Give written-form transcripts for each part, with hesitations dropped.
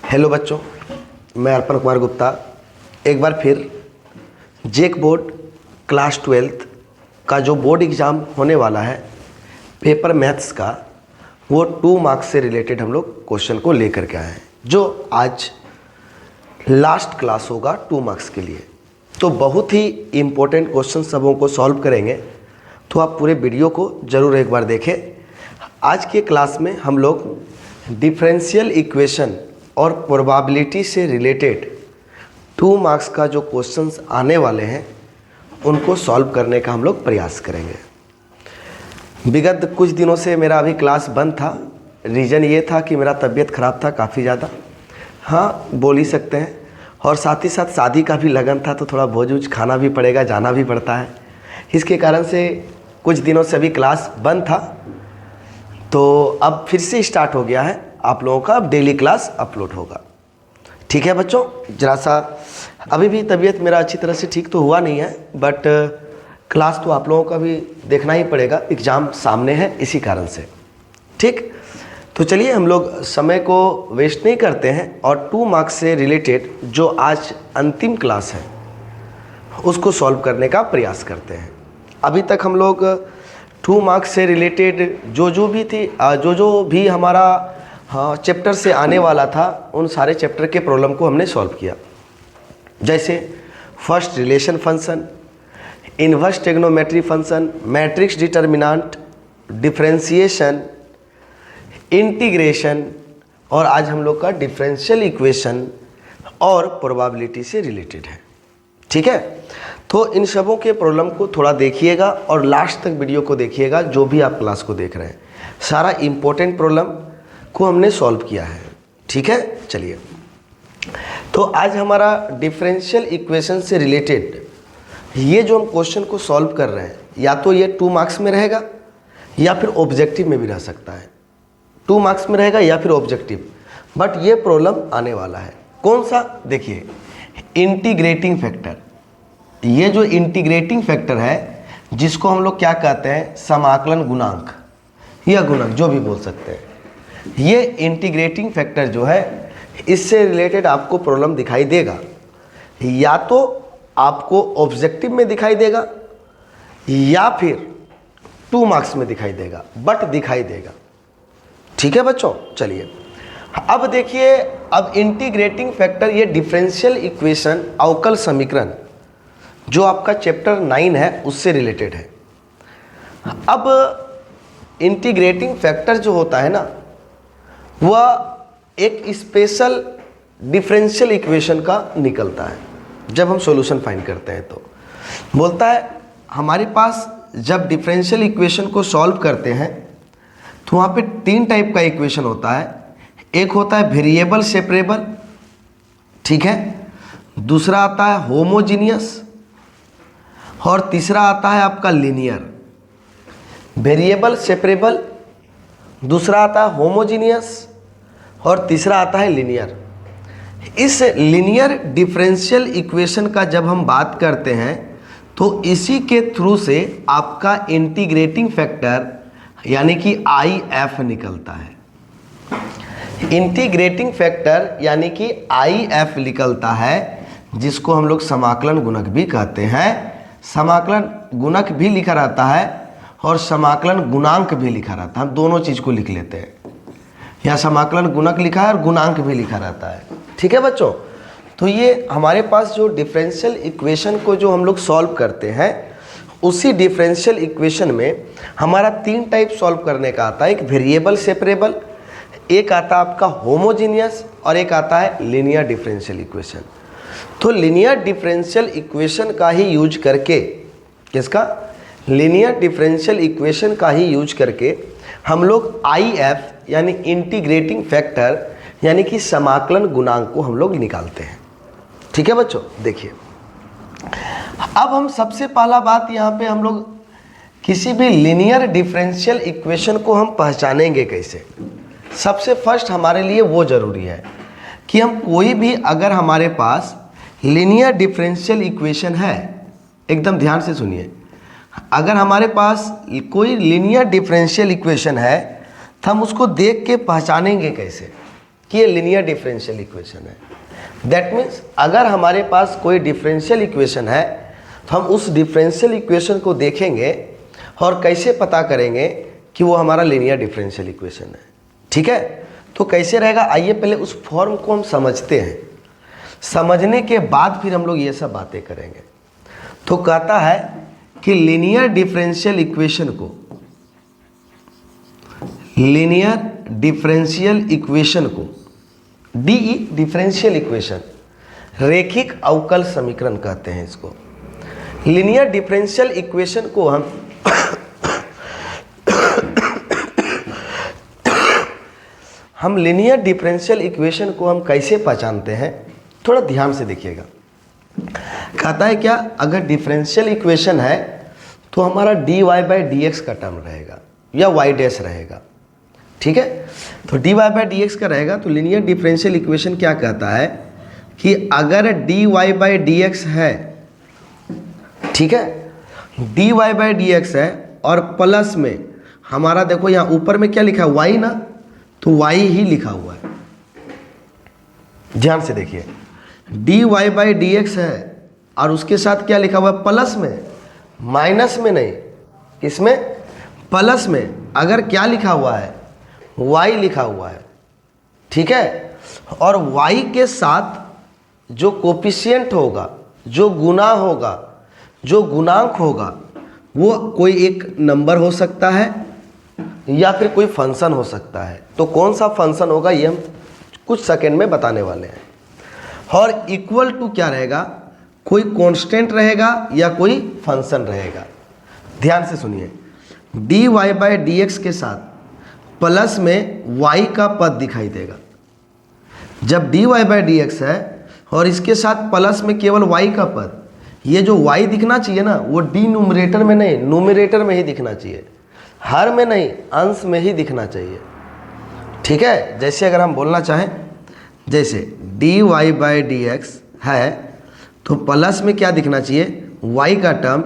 Hello बच्चों, मैं अर्पण कुमार गुप्ता एक बार फिर जेक बोर्ड क्लास 12th का जो बोर्ड एग्ज़ाम होने वाला है पेपर मैथ्स का, वो 2 मार्क्स से रिलेटेड हम लोग क्वेश्चन को लेकर के आए हैं, जो आज लास्ट क्लास होगा 2 मार्क्स के लिए। तो बहुत ही इम्पोर्टेंट क्वेश्चन सबों को सॉल्व करेंगे, तो आप पूरे वीडियो को ज़रूर एक बार देखें। आज के क्लास में हम लोग डिफरेंशियल इक्वेशन और प्रोबेबिलिटी से रिलेटेड 2 मार्क्स का जो क्वेश्चंस आने वाले हैं उनको सॉल्व करने का हम लोग प्रयास करेंगे। विगत कुछ दिनों से मेरा अभी क्लास बंद था। रीज़न ये था कि मेरा तबीयत ख़राब था काफ़ी ज़्यादा, हाँ बोल ही सकते हैं, और साथ ही साथ शादी का भी लगन था, तो थोड़ा भोज उज खाना भी पड़ेगा, जाना भी पड़ता है। इसके कारण से कुछ दिनों से अभी क्लास बंद था, तो अब फिर से स्टार्ट हो गया है। आप लोगों का अब डेली क्लास अपलोड होगा। ठीक है बच्चों, ज़रा सा अभी भी तबीयत मेरा अच्छी तरह से ठीक तो हुआ नहीं है, बट क्लास तो आप लोगों का भी देखना ही पड़ेगा, एग्ज़ाम सामने है इसी कारण से। ठीक, तो चलिए हम लोग समय को वेस्ट नहीं करते हैं और 2 मार्क्स से रिलेटेड जो आज अंतिम क्लास है उसको सॉल्व करने का प्रयास करते हैं। अभी तक हम लोग 2 मार्क्स से रिलेटेड जो भी हमारा चैप्टर से आने वाला था, उन सारे चैप्टर के प्रॉब्लम को हमने सॉल्व किया। जैसे first relation function, inverse trigonometry function, matrix determinant, differentiation, integration, और आज हम लोग का डिफरेंशियल इक्वेशन और प्रोबेबिलिटी से रिलेटेड है। ठीक है, तो इन सबों के प्रॉब्लम को थोड़ा देखिएगा और लास्ट तक वीडियो को देखिएगा। जो भी आप क्लास को देख रहे हैं, सारा इम्पोर्टेंट प्रॉब्लम को हमने सॉल्व किया है। ठीक है, चलिए, तो आज हमारा डिफरेंशियल इक्वेशन से रिलेटेड ये जो हम क्वेश्चन को सॉल्व कर रहे हैं, या तो ये 2 मार्क्स में रहेगा या फिर ऑब्जेक्टिव में भी रह सकता है। 2 मार्क्स में रहेगा या फिर ऑब्जेक्टिव, बट ये प्रॉब्लम आने वाला है। कौन सा? देखिए, इंटीग्रेटिंग फैक्टर। ये जो इंटीग्रेटिंग फैक्टर है, जिसको हम लोग क्या कहते हैं, समाकलन गुणांक या गुणक, जो भी बोल सकते हैं, ये इंटीग्रेटिंग फैक्टर जो है, इससे रिलेटेड आपको प्रॉब्लम दिखाई देगा। या तो आपको ऑब्जेक्टिव में दिखाई देगा या फिर 2 मार्क्स में दिखाई देगा, बट दिखाई देगा। ठीक है बच्चों, चलिए अब देखिए, अब इंटीग्रेटिंग फैक्टर, ये डिफरेंशियल इक्वेशन, अवकल समीकरण, जो आपका चैप्टर 9 है उससे रिलेटेड है। अब इंटीग्रेटिंग फैक्टर जो होता है ना, वह एक स्पेशल डिफरेंशियल इक्वेशन का निकलता है। जब हम सॉल्यूशन फाइंड करते हैं तो बोलता है, हमारे पास जब डिफरेंशियल इक्वेशन को सॉल्व करते हैं तो वहाँ पे 3 टाइप का इक्वेशन होता है। एक होता है वेरिएबल सेपरेबल, ठीक है, दूसरा आता है होमोजीनियस, और तीसरा आता है आपका लीनियर। वेरिएबल सेपरेबल, दूसरा आता है होमोजीनियस, और तीसरा आता है लीनियर। इस लीनियर डिफरेंशियल इक्वेशन का जब हम बात करते हैं तो इसी के थ्रू से आपका इंटीग्रेटिंग फैक्टर यानी कि IF निकलता है। इंटीग्रेटिंग फैक्टर यानी कि IF निकलता है, जिसको हम लोग समाकलन गुणक भी कहते हैं। समाकलन गुणक भी लिखा रहता है और समाकलन गुणांक भी लिखा रहता है, हम दोनों चीज़ को लिख लेते हैं। यहाँ समाकलन गुणक लिखा है और गुणांक भी लिखा रहता है। ठीक है बच्चों, तो ये हमारे पास जो डिफरेंशियल इक्वेशन को जो हम लोग सॉल्व करते हैं, उसी डिफरेंशियल इक्वेशन में हमारा 3 टाइप सॉल्व करने का आता है। एक वेरिएबल सेपरेबल, एक आता है आपका होमोजीनियस, और एक आता है लीनियर डिफरेंशियल इक्वेशन। तो लीनियर डिफरेंशियल इक्वेशन का ही यूज करके, किसका? लीनियर डिफरेंशियल इक्वेशन का ही यूज करके हम लोग IF यानी इंटीग्रेटिंग फैक्टर यानी कि समाकलन गुणांक को हम लोग निकालते हैं। ठीक है बच्चों, देखिए, अब हम सबसे पहला बात यहाँ पे हम लोग किसी भी लीनियर डिफरेंशियल इक्वेशन को हम पहचानेंगे कैसे। सबसे फर्स्ट हमारे लिए वो ज़रूरी है कि हम कोई भी, अगर हमारे पास लीनियर डिफरेंशियल इक्वेशन है, एकदम ध्यान से सुनिए, अगर हमारे पास कोई लीनियर डिफरेंशियल इक्वेशन है तो हम उसको देख के पहचानेंगे कैसे। कि ये लीनियर डिफरेंशियल इक्वेशन है। दैट मीन्स अगर हमारे पास कोई डिफरेंशियल इक्वेशन है तो हम उस डिफरेंशियल इक्वेशन को देखेंगे और कैसे पता करेंगे कि वो हमारा लीनियर डिफरेंशियल इक्वेशन है। ठीक है, तो कैसे रहेगा, आइए पहले उस फॉर्म को हम समझते हैं, समझने के बाद फिर हम लोग ये सब बातें करेंगे। तो कहता है कि लीनियर डिफरेंशियल इक्वेशन को, लीनियर डिफरेंशियल इक्वेशन को, डीई डिफरेंशियल इक्वेशन, रैखिक अवकल समीकरण कहते हैं इसको। लीनियर डिफरेंशियल इक्वेशन को हम लीनियर डिफरेंशियल इक्वेशन को हम कैसे पहचानते हैं, थोड़ा ध्यान से देखिएगा। कहता है क्या, अगर डिफरेंशियल इक्वेशन है तो हमारा dy बाई डी एक्स का टर्म रहेगा या y डैश रहेगा। ठीक है, तो dy बाई डी एक्स का रहेगा। तो लीनियर डिफरेंशियल इक्वेशन क्या कहता है कि अगर dy बाई डी एक्स है, ठीक है, dy बाई डी एक्स है और प्लस में हमारा देखो यहाँ ऊपर में क्या लिखा है, y ना, तो y ही लिखा हुआ है। ध्यान से देखिए, dy बाई डी एक्स है और उसके साथ क्या लिखा हुआ है, प्लस में, माइनस में नहीं, इसमें प्लस में अगर क्या लिखा हुआ है, y लिखा हुआ है। ठीक है, और y के साथ जो कोफिशिएंट होगा, जो गुना होगा, जो गुणांक होगा, वो कोई एक नंबर हो सकता है या फिर कोई फंक्शन हो सकता है। तो कौन सा फंक्शन होगा ये हम कुछ सेकंड में बताने वाले हैं। और इक्वल टू क्या रहेगा, कोई कांस्टेंट रहेगा या कोई फंक्शन रहेगा। ध्यान से सुनिए, dy बाई डी एक्स के साथ प्लस में y का पद दिखाई देगा। जब dy बाई डी एक्स है और इसके साथ प्लस में केवल y का पद, ये जो y दिखना चाहिए ना, वो डिनोमिनेटर में नहीं, नोमिनेटर में ही दिखना चाहिए, हर में नहीं, अंश में ही दिखना चाहिए। ठीक है, जैसे अगर हम बोलना चाहें, जैसे dy बाई डी एक्स है तो प्लस में क्या दिखना चाहिए, y का टर्म,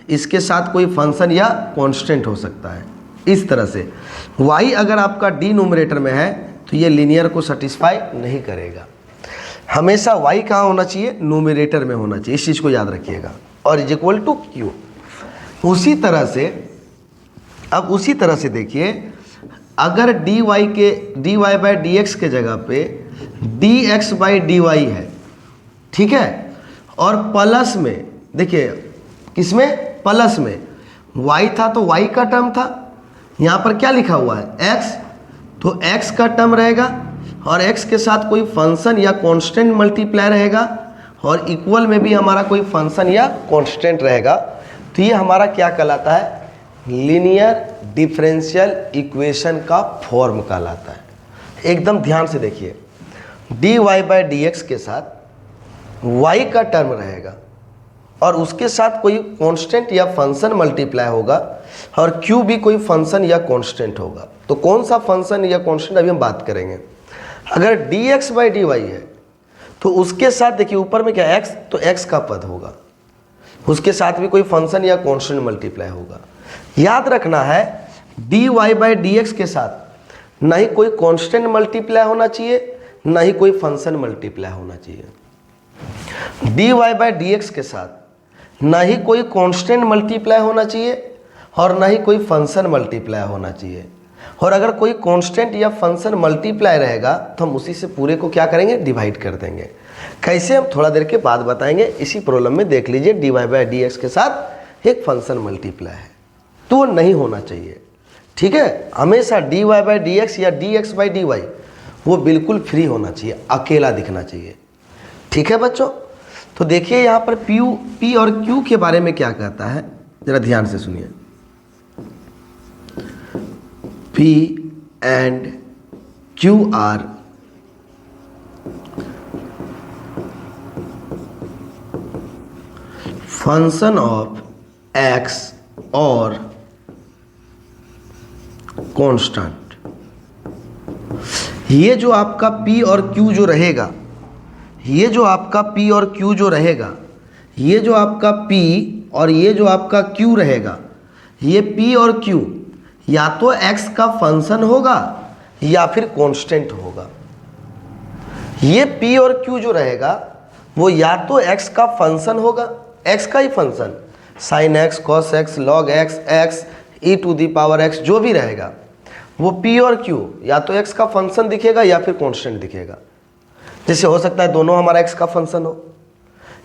इसके साथ कोई फंक्शन या कांस्टेंट हो सकता है। इस तरह से y अगर आपका डिनोमिनेटर में है तो ये लीनियर को सेटिस्फाई नहीं करेगा। हमेशा y कहाँ होना चाहिए, नोमिनेटर में होना चाहिए, इस चीज़ को याद रखिएगा। और इज इक्वल टू q। उसी तरह से अब उसी तरह से देखिए, अगर dy बाई डी एक्स के जगह पे dx बाई डी वाई है, ठीक है, और प्लस में देखिए, किसमें, प्लस में y था तो y का टर्म था, यहाँ पर क्या लिखा हुआ है, x, तो x का टर्म रहेगा और x के साथ कोई फंक्शन या कांस्टेंट मल्टीप्लाई रहेगा और इक्वल में भी हमारा कोई फंक्शन या कांस्टेंट रहेगा। तो ये हमारा क्या कहलाता है, लीनियर डिफरेंशियल इक्वेशन का फॉर्म कहलाता है। एकदम ध्यान से देखिए, dy बाई डी एक्स के साथ y का टर्म रहेगा और उसके साथ कोई कांस्टेंट या फंक्शन मल्टीप्लाई होगा और q भी कोई फंक्शन या कांस्टेंट होगा। तो कौन सा फंक्शन या कांस्टेंट अभी हम बात करेंगे। अगर dx बाई डी वाई है तो उसके साथ देखिए ऊपर में क्या x, तो x का पद होगा, उसके साथ भी कोई फंक्शन या कांस्टेंट मल्टीप्लाई होगा। याद रखना है, dy बाई डी एक्स के साथ ना ही कोई कांस्टेंट मल्टीप्लाई होना चाहिए, ना ही कोई फंक्शन मल्टीप्लाई होना चाहिए। dy बाई डी एक्स के साथ ना ही कोई कांस्टेंट मल्टीप्लाई होना चाहिए और ना ही कोई फंक्शन मल्टीप्लाई होना चाहिए। और अगर कोई कांस्टेंट या फंक्शन मल्टीप्लाई रहेगा तो हम उसी से पूरे को क्या करेंगे, डिवाइड कर देंगे। कैसे, हम थोड़ा देर के बाद बताएंगे। इसी प्रॉब्लम में देख लीजिए, dy बाई डी एक्स के साथ एक फंक्शन मल्टीप्लाई है तो वो नहीं होना चाहिए। ठीक है, हमेशा dy बाई डी एक्स या dx बाई डी वाई वो बिल्कुल फ्री होना चाहिए, अकेला दिखना चाहिए। ठीक है बच्चों, तो देखिए यहाँ पर p और q के बारे में क्या कहता है, जरा ध्यान से सुनिए। p and q are function of x और कांस्टेंट। ये जो आपका p और q जो रहेगा, ये जो आपका p और q जो रहेगा, ये जो आपका p और ये जो आपका q रहेगा, ये p और q या तो x का फंक्शन होगा या फिर कांस्टेंट होगा। ये p और q जो रहेगा वो या तो x का फंक्शन होगा, x का ही function, sine x, cos x, log x, x e to the power x जो भी रहेगा वो p और q या तो x का फंक्शन दिखेगा या फिर कांस्टेंट दिखेगा। जैसे हो सकता है दोनों हमारा x का फंक्शन हो,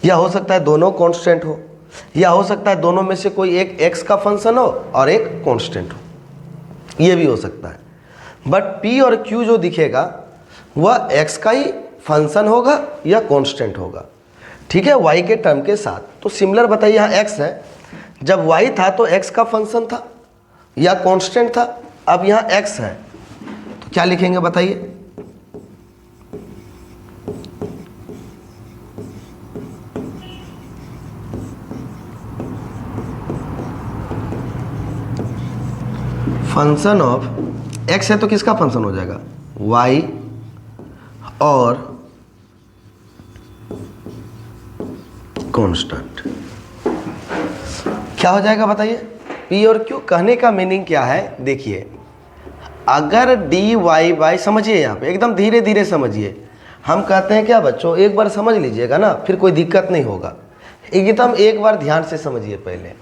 या हो सकता है दोनों कांस्टेंट हो, या हो सकता है दोनों में से कोई एक x का फंक्शन हो और एक कांस्टेंट हो, ये भी हो सकता है। बट p और q जो दिखेगा वह x का ही फंक्शन होगा या कांस्टेंट होगा, ठीक है, y के टर्म के साथ। तो सिमिलर बताइए, यहाँ x है, जब y था तो x का फंक्शन था या कांस्टेंट था, अब यहाँ x है तो क्या लिखेंगे बताइए? फंक्शन ऑफ x है तो किसका फंक्शन हो जाएगा? y और कांस्टेंट। क्या हो जाएगा बताइए? p और q। कहने का मीनिंग क्या है? देखिए, अगर dy बाई, समझिए यहाँ पे एकदम धीरे धीरे समझिए। हम कहते हैं क्या बच्चों, एक बार समझ लीजिएगा ना, फिर कोई दिक्कत नहीं होगा। एकदम एक बार ध्यान से समझिए। पहले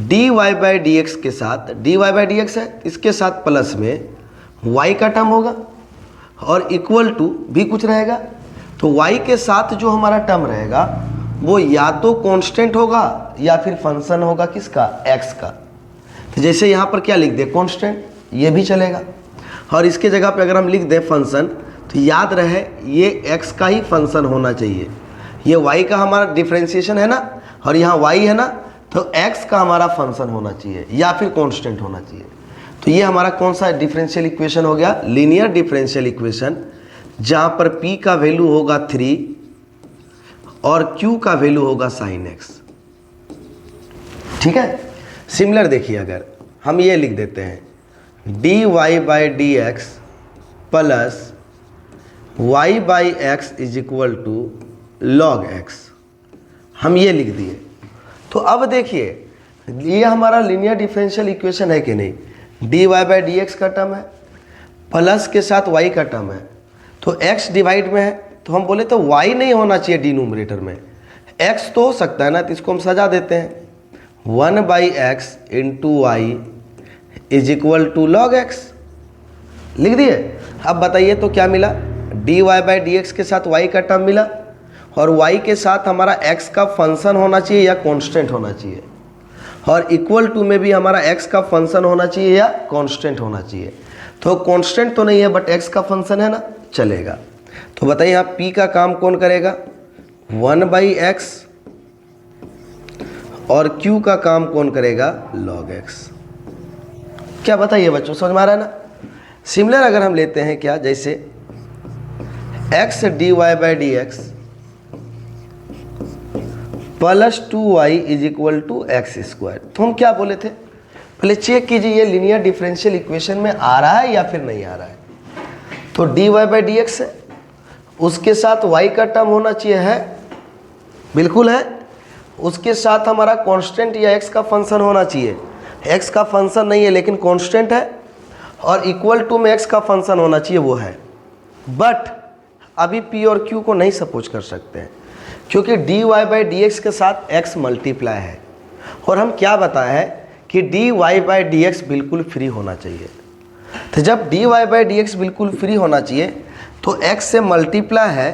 dy बाई डी एक्स के साथ, dy बाई डी एक्स है, इसके साथ प्लस में y का टर्म होगा और इक्वल टू भी कुछ रहेगा। तो y के साथ जो हमारा टर्म रहेगा वो या तो कांस्टेंट होगा या फिर फंक्शन होगा किसका? x का। तो जैसे यहाँ पर क्या लिख दे? कांस्टेंट, ये भी चलेगा। और इसके जगह पे अगर हम लिख दें फंक्शन, तो याद रहे ये x का ही फंक्शन होना चाहिए। ये y का हमारा डिफ्रेंशिएशन है ना, और यहाँ y है ना, तो x का हमारा फंक्शन होना चाहिए या फिर कांस्टेंट होना चाहिए। तो ये हमारा कौन सा डिफरेंशियल इक्वेशन हो गया? लीनियर डिफरेंशियल इक्वेशन, जहाँ पर p का वैल्यू होगा 3 और q का वैल्यू होगा sin x। ठीक है। सिमिलर देखिए, अगर हम ये लिख देते हैं dy by D x plus y by x is equal to log x, हम ये लिख दिए। तो अब देखिए, ये हमारा लीनियर डिफरेंशियल इक्वेशन है कि नहीं? dy बाई डी एक्स का टर्म है, प्लस के साथ y का टर्म है, तो x डिवाइड में है, तो हम बोले तो y नहीं होना चाहिए डिनोमिनेटर में, x तो हो सकता है ना, तो इसको हम सजा देते हैं 1 by x into y is equal to log x, लिख दिए। अब बताइए तो क्या मिला? dy बाई डी एक्स के साथ y का टर्म मिला, और y के साथ हमारा x का फंक्शन होना चाहिए या कांस्टेंट होना चाहिए, और इक्वल टू में भी हमारा x का फंक्शन होना चाहिए या कांस्टेंट होना चाहिए। तो कांस्टेंट तो नहीं है बट x का फंक्शन है ना, चलेगा। तो बताइए यहाँ p का काम कौन करेगा? 1 बाई एक्स, और q का काम कौन करेगा? log x। क्या बताइए बच्चों, समझ में आ रहा है ना? सिमिलर अगर हम लेते हैं क्या, जैसे x dy by D x plus 2y is equal to x square. तो हम क्या बोले थे? पहले चेक कीजिए ये लीनियर डिफरेंशियल इक्वेशन में आ रहा है या फिर नहीं आ रहा है। तो dy बाई डी एक्स है, उसके साथ y का टर्म होना चाहिए, है बिल्कुल है, उसके साथ हमारा कांस्टेंट या x का फंक्शन होना चाहिए, x का फंक्शन नहीं है लेकिन कांस्टेंट है, और इक्वल टू में x का फंक्शन होना चाहिए, वो है। बट अभी p और q को नहीं सपोज कर सकते हैं, क्योंकि dy बाई डी एक्स के साथ x मल्टीप्लाई है, और हम क्या बताए हैं कि dy बाई डी एक्स बिल्कुल फ्री होना चाहिए। तो जब dy बाई डी एक्स बिल्कुल फ्री होना चाहिए तो x से मल्टीप्लाई है,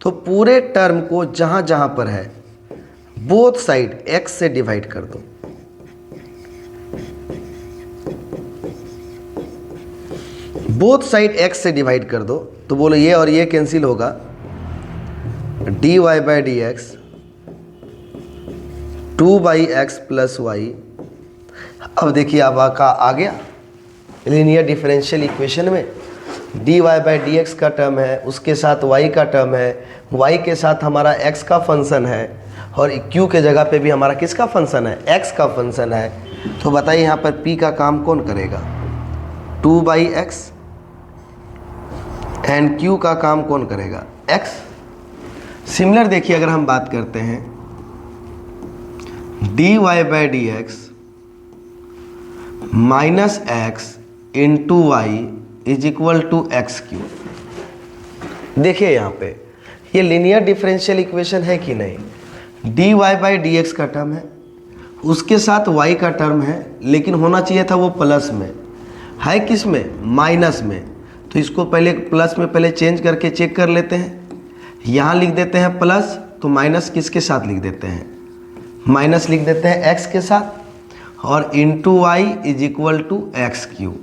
तो पूरे टर्म को जहाँ जहाँ पर है बोथ साइड x से डिवाइड कर दो। बोथ साइड x से डिवाइड कर दो, तो बोलो ये और ये कैंसिल होगा, dy by D x 2 by x plus y. अब देखिए अब आ गया लीनियर डिफरेंशियल इक्वेशन में dy बाई डी एक्स का टर्म है, उसके साथ y का टर्म है, y के साथ हमारा x का फंक्शन है, और q के जगह पे भी हमारा किसका फंक्शन है? x का फंक्शन है। तो बताइए यहाँ पर p का काम कौन करेगा? 2 बाई एक्स, एंड q का काम कौन करेगा? x। सिमिलर देखिए अगर हम बात करते हैं dy by D x minus x into y is equal to x q. देखिए यहाँ पे ये लीनियर डिफरेंशियल इक्वेशन है कि नहीं, dy बाई डी एक्स का टर्म है, उसके साथ y का टर्म है, लेकिन होना चाहिए था वो प्लस में, है किस में, माइनस में। तो इसको पहले प्लस में पहले चेंज करके चेक कर लेते हैं। यहाँ लिख देते हैं प्लस, तो माइनस किसके साथ लिख देते हैं, माइनस लिख देते हैं x के साथ, और into y is equal to x q.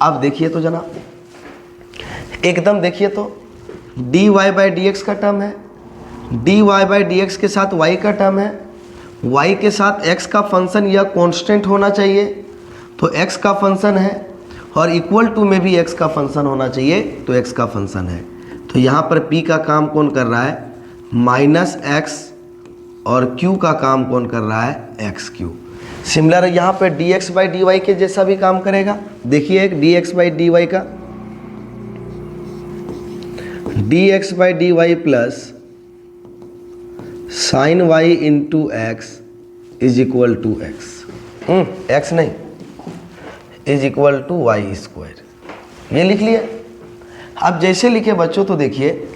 अब देखिए तो जनाब, एकदम देखिए तो dy बाई डी एक्स का टर्म है, dy बाई डी एक्स के साथ y का टर्म है, y के साथ x का फंक्शन या कांस्टेंट होना चाहिए, तो x का फंक्शन है, और इक्वल टू में भी x का फंक्शन होना चाहिए, तो x का फंक्शन है। तो यहाँ पर p का काम कौन कर रहा है, माइनस एक्स, और q का काम कौन कर रहा है, एक्स क्यू। सिमिलर यहाँ पे dx बाई डी वाई के जैसा भी काम करेगा। देखिए एक dx बाई डी वाई का, dx by D Y plus sine Y into X is equal to X, X नहीं, is equal to Y square. ये लिख लिए। अब जैसे लिखे बच्चों, तो देखिए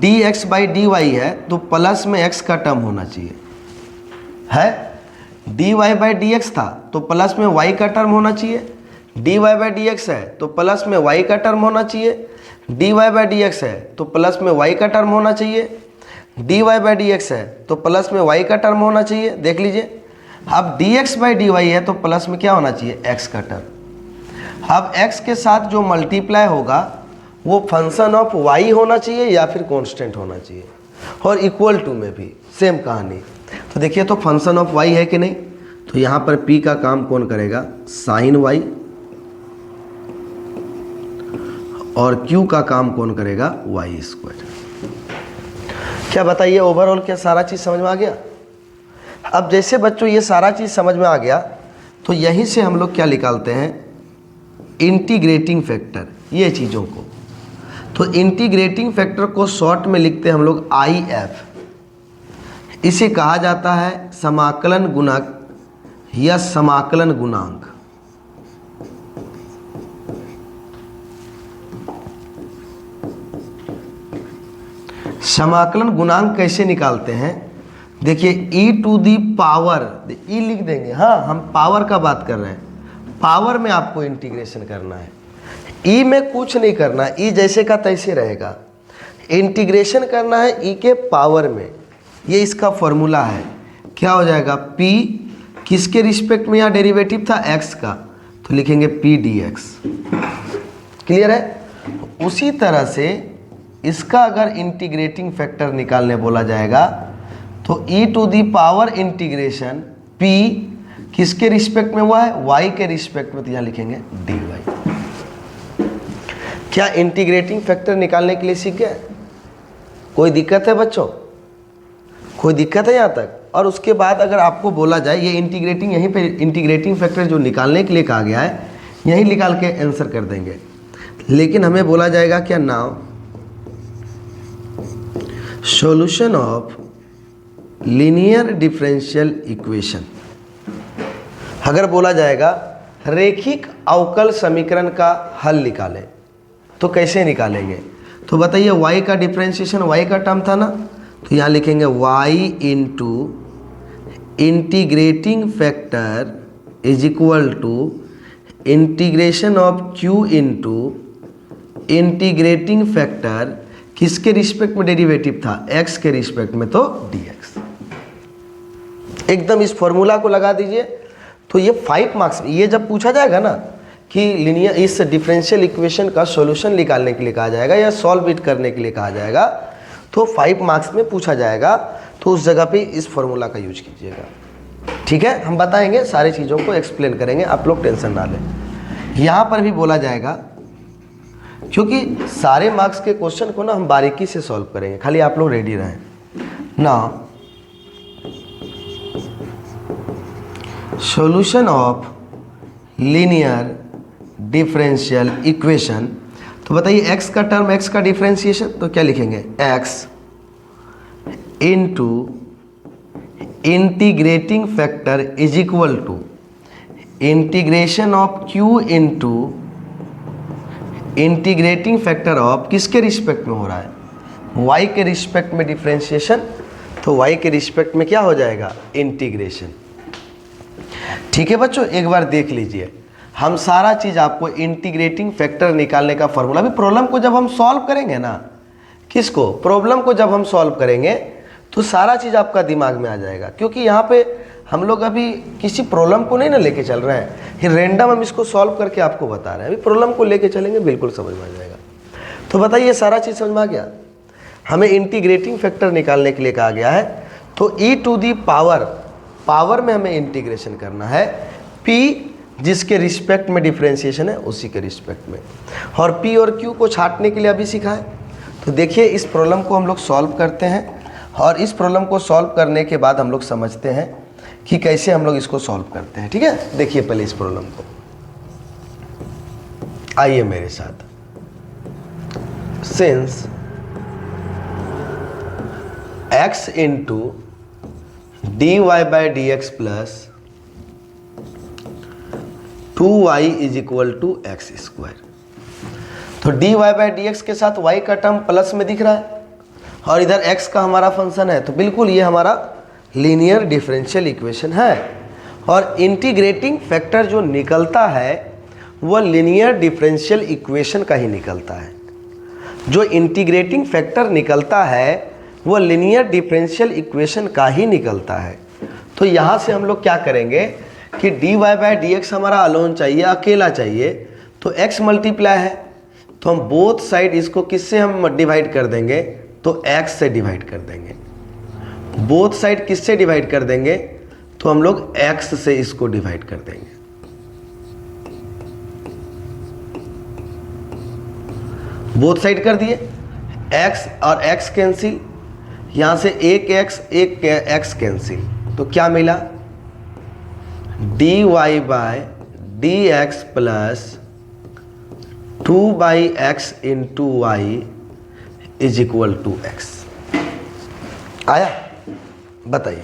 dx बाई डी वाई है, तो प्लस में x का टर्म होना चाहिए, है dy बाई डी एक्स था, तो प्लस में y का टर्म होना चाहिए, dy बाई डी एक्स है तो प्लस में y का टर्म होना चाहिए, dy बाई डी एक्स है तो प्लस में y का टर्म होना चाहिए, dy बाई डी एक्स है तो प्लस में y का टर्म होना चाहिए। देख लीजिए, अब dx बाई डी वाई है तो प्लस में क्या होना चाहिए, x का टर्म। अब x के साथ जो मल्टीप्लाई होगा वो फंक्शन ऑफ y होना चाहिए या फिर कांस्टेंट होना चाहिए, और इक्वल टू में भी सेम कहानी। तो देखिए तो फंक्शन ऑफ y है कि नहीं, तो यहाँ पर p का काम कौन करेगा, साइन y, और q का काम कौन करेगा, y स्क्वायर। क्या बताइए, ओवरऑल क्या सारा चीज़ समझ में आ गया। अब जैसे बच्चों ये सारा चीज़ समझ में आ गया, तो यहीं से हम लोग क्या निकालते हैं, इंटीग्रेटिंग फैक्टर, ये चीज़ों को। तो इंटीग्रेटिंग फैक्टर को शॉर्ट में लिखते हैं हम लोग IF। इसे कहा जाता है समाकलन गुणक या समाकलन गुणांक। समाकलन गुणांक कैसे निकालते हैं, देखिए e to the power, e लिख देंगे, हाँ हम पावर का बात कर रहे हैं, पावर में आपको इंटीग्रेशन करना है, e में कुछ नहीं करना, e जैसे का तैसे रहेगा। इंटीग्रेशन करना है e के पावर में, ये इसका फॉर्मूला है। क्या हो जाएगा, p किसके रिस्पेक्ट में, यहाँ डेरिवेटिव था x का, तो लिखेंगे p dx। क्लियर है। उसी तरह से इसका अगर इंटीग्रेटिंग फैक्टर निकालने बोला जाएगा, तो e to the power integration p किसके रिस्पेक्ट में हुआ है, y के रिस्पेक्ट में, तो यहाँ लिखेंगे dy। क्या इंटीग्रेटिंग फैक्टर निकालने के लिए सीख गए, कोई दिक्कत है बच्चों, कोई दिक्कत है यहाँ तक। और उसके बाद अगर आपको बोला जाए ये इंटीग्रेटिंग, यहीं पे इंटीग्रेटिंग फैक्टर जो निकालने के लिए कहा गया है, यहीं निकाल के आंसर कर देंगे। लेकिन हमें बोला जाएगा क्या, now solution of linear differential equation. अगर बोला जाएगा रेखिक अवकल समीकरण का हल निकालें, तो कैसे निकालेंगे, तो बताइए y का डिफरेंशिएशन, y का टर्म था ना, तो यहाँ लिखेंगे y into integrating factor is equal to integration of q into integrating factor किसके रिस्पेक्ट में डेरिवेटिव था, x के रिस्पेक्ट में, तो dx। एकदम इस फॉर्मूला को लगा दीजिए। तो ये 5 मार्क्स, ये जब पूछा जाएगा ना कि लीनियर इस डिफरेंशियल इक्वेशन का सॉल्यूशन निकालने के लिए कहा जाएगा या सॉल्व इट करने के लिए कहा जाएगा, तो 5 मार्क्स में पूछा जाएगा, तो उस जगह पे इस फॉर्मूला का यूज कीजिएगा। ठीक है, हम बताएंगे, सारी चीज़ों को एक्सप्लेन करेंगे, आप लोग टेंशन ना लें। यहाँ पर भी बोला जाएगा, क्योंकि सारे मार्क्स के क्वेश्चन को ना हम बारीकी से सॉल्व करेंगे, खाली आप लोग रेडी रहें ना। Solution of linear differential equation, तो बताइए x का टर्म, x का डिफरेंशिएशन, तो क्या लिखेंगे, x into integrating factor is equal to integration of q into integrating factor of किसके रिस्पेक्ट में हो रहा है, y के रिस्पेक्ट में डिफ्रेंशिएशन, तो y के रिस्पेक्ट में क्या हो जाएगा, इंटीग्रेशन। ठीक है बच्चों, एक बार देख लीजिए, हम सारा चीज़ आपको इंटीग्रेटिंग फैक्टर निकालने का फॉर्मूला, अभी प्रॉब्लम को जब हम सॉल्व करेंगे ना, किसको, प्रॉब्लम को जब हम सॉल्व करेंगे तो सारा चीज़ आपका दिमाग में आ जाएगा, क्योंकि यहाँ पे हम लोग अभी किसी प्रॉब्लम को नहीं ना लेके चल रहे हैं, ये रैंडम हम इसको सॉल्व करके आपको बता रहे हैं। अभी प्रॉब्लम को लेके चलेंगे, बिल्कुल समझ में आ जाएगा। तो बताइए, सारा चीज़ समझ में आ गया। हमें इंटीग्रेटिंग फैक्टर निकालने के लिए कहा गया है, तो ई टू दी पावर में हमें इंटीग्रेशन करना है, पी जिसके रिस्पेक्ट में डिफ्रेंशिएशन है उसी के रिस्पेक्ट में, और पी और क्यू को छांटने के लिए अभी सीखा है। तो देखिए, इस प्रॉब्लम को हम लोग सॉल्व करते हैं, और इस प्रॉब्लम को सॉल्व करने के बाद हम लोग समझते हैं कि कैसे हम लोग इसको सॉल्व करते हैं। ठीक है, देखिए पहले इस प्रॉब्लम को, आइए मेरे साथ। Since x into D Y by D x plus 2y is equal to x square, तो D Y by D x के साथ y का टर्म प्लस में दिख रहा है, और इधर x का हमारा फंक्शन है, तो बिल्कुल ये हमारा लीनियर डिफरेंशियल इक्वेशन है। और इंटीग्रेटिंग फैक्टर जो निकलता है वह लीनियर डिफरेंशियल इक्वेशन का ही निकलता है। जो इंटीग्रेटिंग फैक्टर निकलता है वह लीनियर डिफरेंशियल इक्वेशन का ही निकलता है। तो यहाँ से हम लोग क्या करेंगे कि d Y by D x हमारा अलोन चाहिए, अकेला चाहिए, तो x मल्टीप्लाई है, तो हम बोथ साइड इसको किससे हम डिवाइड कर देंगे, तो x से डिवाइड कर देंगे। बोथ साइड किससे डिवाइड कर देंगे, तो हम लोग x से इसको डिवाइड कर देंगे। बोथ साइड कर दिए, x और x कैंसिल, यहां से एक x कैंसिल, तो क्या मिला, d y by d x plus 2/x into y is equal to x. आया, बताइए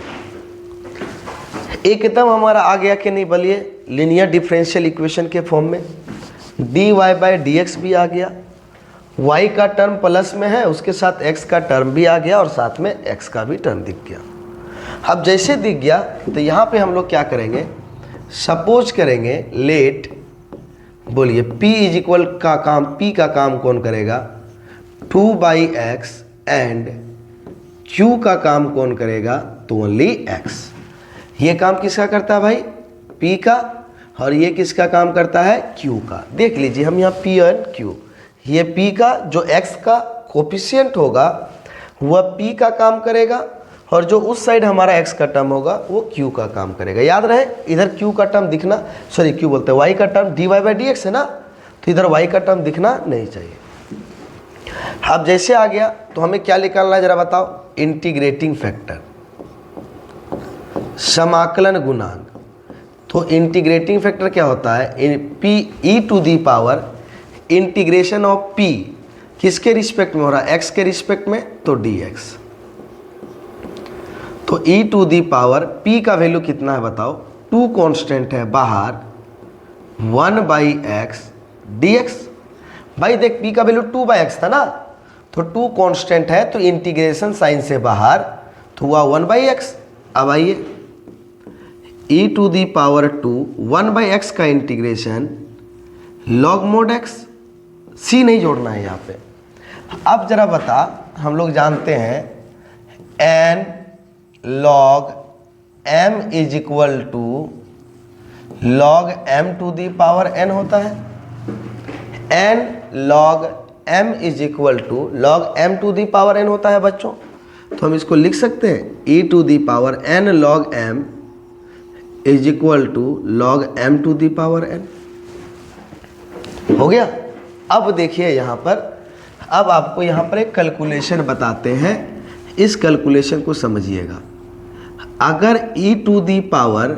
एकदम हमारा आ गया कि नहीं, बोलिए, लीनियर डिफरेंशियल इक्वेशन के फॉर्म में d Y by D x भी आ गया, y का टर्म प्लस में है, उसके साथ x का टर्म भी आ गया, और साथ में x का भी टर्म दिख गया। अब जैसे दिख गया तो यहाँ पे हम लोग क्या करेंगे, सपोज करेंगे, लेट, बोलिए p इज इक्वल का काम, p का काम कौन करेगा, 2/x, एंड q का काम कौन करेगा, तो ओनली x। ये काम किसका करता है भाई, p का, और ये किसका काम करता है, q का। देख लीजिए, हम यहाँ p और q, ये p का जो x का कोफिशिएंट होगा वह p का काम करेगा, और जो उस साइड हमारा x का टर्म होगा वो q का काम करेगा। याद रहे, इधर q का टर्म दिखना, सॉरी q बोलते हैं, y का term dy by D x है ना, तो इधर y का टर्म दिखना नहीं चाहिए। अब जैसे आ गया तो हमें क्या निकालना है जरा बताओ, इंटीग्रेटिंग फैक्टर, समाकलन गुणांक। तो इंटीग्रेटिंग फैक्टर क्या होता है, p e to the power integration of p किसके रिस्पेक्ट में हो रहा है, x के रिस्पेक्ट में, तो dx। तो e to the power p का वैल्यू कितना है बताओ, 2 कांस्टेंट है बाहर, 1/x dx। भाई देख, p का वैल्यू 2/x था ना, तो 2 कांस्टेंट है, तो इंटीग्रेशन साइन से बाहर, तो हुआ 1/x। अब आइए, e to the power 2 1/x का integration log mod x, c नहीं जोड़ना है यहाँ पे। अब जरा बता, हम लोग जानते हैं n log m is equal to log m to the power n होता है, n log m is equal to log m to the power n होता है बच्चों। तो हम इसको लिख सकते हैं, e to the power n log m is equal to log m to the power n। हो गया। अब देखिए यहाँ पर, अब आपको यहाँ पर एक कैलकुलेशन बताते हैं, इस कैलकुलेशन को समझिएगा। अगर e to the power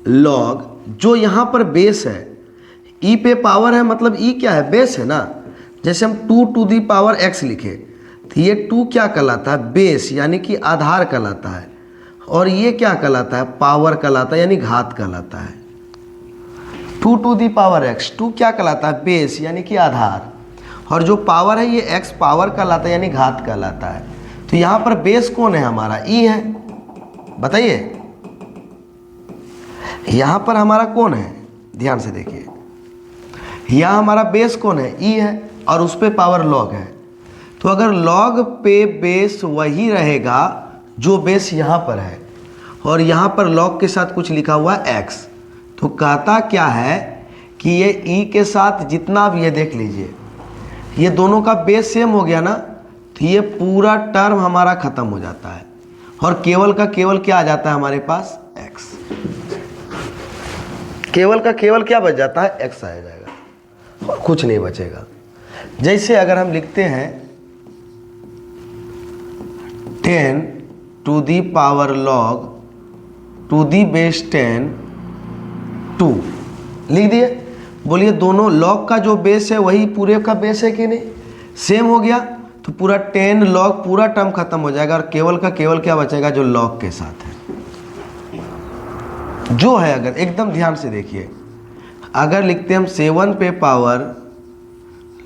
log, जो यहाँ पर बेस है, e पे पावर है मतलब e क्या है, बेस है ना। जैसे हम 2 टू दी पावर x लिखे, तो ये 2 क्या कहलाता है, बेस यानी कि आधार कहलाता है, और ये क्या कहलाता है, पावर कहलाता है, यानी घात कहलाता है। 2 टू दी पावर x, 2 क्या कहलाता है, बेस यानी कि आधार, और जो पावर है ये x पावर कहलाता है, यानी घात कहलाता है। तो यहाँ पर बेस कौन है हमारा? e है। बताइए यहाँ पर हमारा कौन है? ध्यान से देखिए, यहाँ हमारा बेस कौन है? e है, और उस पर पावर log है। तो अगर log पे बेस वही रहेगा जो बेस यहाँ पर है, और यहाँ पर log के साथ कुछ लिखा हुआ है x, तो कहता क्या है कि ये e के साथ जितना भी है, देख लीजिए ये दोनों का बेस सेम हो गया ना, तो ये पूरा टर्म हमारा खत्म हो जाता है, और केवल का केवल क्या आ जाता है हमारे पास? x। केवल का केवल क्या बच जाता है? x आ जाएगा, और कुछ नहीं बचेगा। जैसे अगर हम लिखते हैं 10 to the power log to the base 10 2 लिख दिए। बोलिए दोनों log का जो बेस है वही पूरे का बेस है कि नहीं? सेम हो गया, तो पूरा 10 log पूरा टर्म खत्म हो जाएगा, और केवल का केवल क्या बचेगा? जो log के साथ है जो है। अगर एकदम ध्यान से देखिए, अगर लिखते हम 7 पे power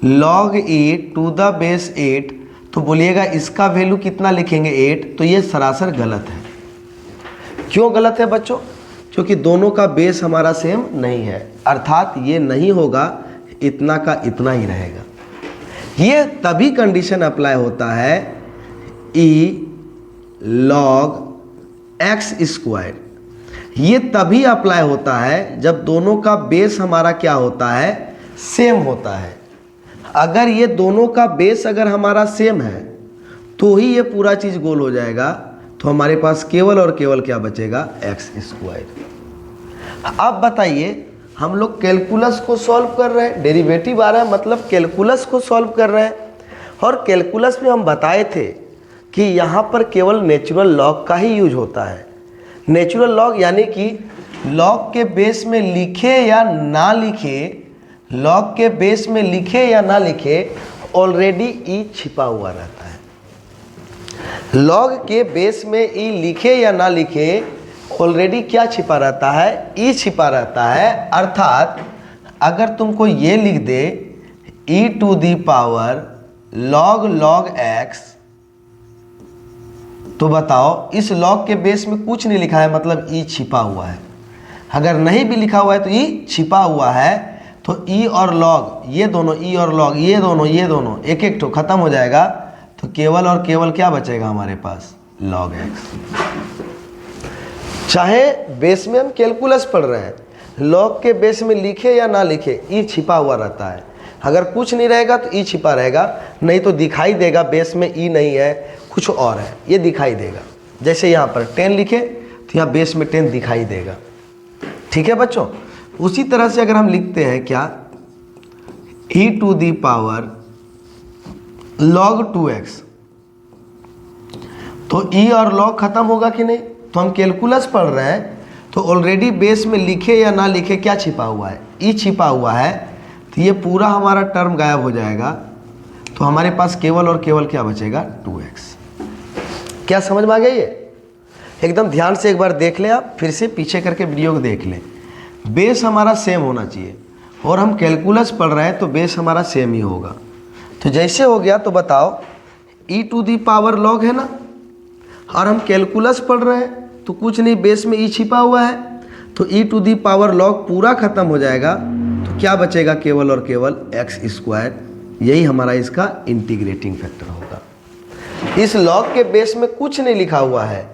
log 8 to the base 8, तो बोलिएगा इसका वैल्यू कितना लिखेंगे? 8। तो ये सरासर गलत है। क्यों गलत है बच्चों? क्योंकि दोनों का बेस हमारा सेम नहीं है, अर्थात ये नहीं होगा, इतना का इतना ही रहेगा। ये तभी कंडीशन अप्लाई होता है e log x स्क्वायर। ये तभी अप्लाई होता है जब दोनों का बेस हमारा क्या होता है? सेम होता है। अगर ये दोनों का बेस अगर हमारा सेम है तो ही ये पूरा चीज़ गोल हो जाएगा। तो हमारे पास केवल और केवल क्या बचेगा? X square. अब बताइए, हम लोग कैलकुलस को सॉल्व कर रहे हैं, डेरिवेटिव आ रहा है मतलब कैलकुलस को सॉल्व कर रहे हैं। और कैलकुलस में हम बताए थे कि यहाँ पर केवल नेचुरल लॉग का ही यूज होता है। नेचुरल लॉग यानी कि लॉग के बेस में लिखे या ना लिखे, लॉग के बेस में लिखे या ना लिखे, ऑलरेडी ई छिपा हुआ रहता है। लॉग के बेस में ई लिखे या ना लिखे, ऑलरेडी क्या छिपा रहता है? ई छिपा रहता है। अर्थात अगर तुमको ये लिख दे E to the power log x, तो बताओ इस लॉग के बेस में कुछ नहीं लिखा है, मतलब ई छिपा हुआ है। अगर नहीं भी लिखा हुआ है तो ई छिपा हुआ है। तो ई और लॉग, ये दोनों ई और लॉग, ये दोनों एक एक तो खत्म हो जाएगा। तो केवल और केवल क्या बचेगा हमारे पास? log x। चाहे बेस में हम कैलकुलस पढ़ रहे हैं, लॉग के बेस में लिखे या ना लिखे, ई छिपा हुआ रहता है। अगर कुछ नहीं रहेगा तो ई छिपा रहेगा, नहीं तो दिखाई देगा बेस में ई नहीं है, कुछ और है, ये दिखाई देगा। जैसे यहाँ पर 10 लिखे तो यहाँ बेस में 10 दिखाई देगा। ठीक है बच्चों। उसी तरह से अगर हम लिखते हैं क्या, E to the power log 2x, तो ई और log खत्म होगा कि नहीं? तो हम कैलकुलस पढ़ रहे हैं, तो ऑलरेडी बेस में लिखे या ना लिखे क्या छिपा हुआ है? ई छिपा हुआ है। तो ये पूरा हमारा टर्म गायब हो जाएगा। तो हमारे पास केवल और केवल क्या बचेगा? 2x। क्या समझ में आ गया? ये एकदम ध्यान से एक बार देख लें, आप फिर से पीछे करके वीडियो को देख लें। बेस हमारा सेम होना चाहिए, और हम कैलकुलस पढ़ रहे हैं तो बेस हमारा सेम ही होगा। तो जैसे हो गया, तो बताओ ई टू दी पावर log है ना, और हम कैलकुलस पढ़ रहे हैं तो कुछ नहीं, बेस में ई छिपा हुआ है। तो ई टू दी पावर log पूरा खत्म हो जाएगा। तो क्या बचेगा? केवल और केवल एक्स स्क्वायर। यही हमारा इसका इंटीग्रेटिंग फैक्टर होगा। इस log के बेस में कुछ नहीं लिखा हुआ है,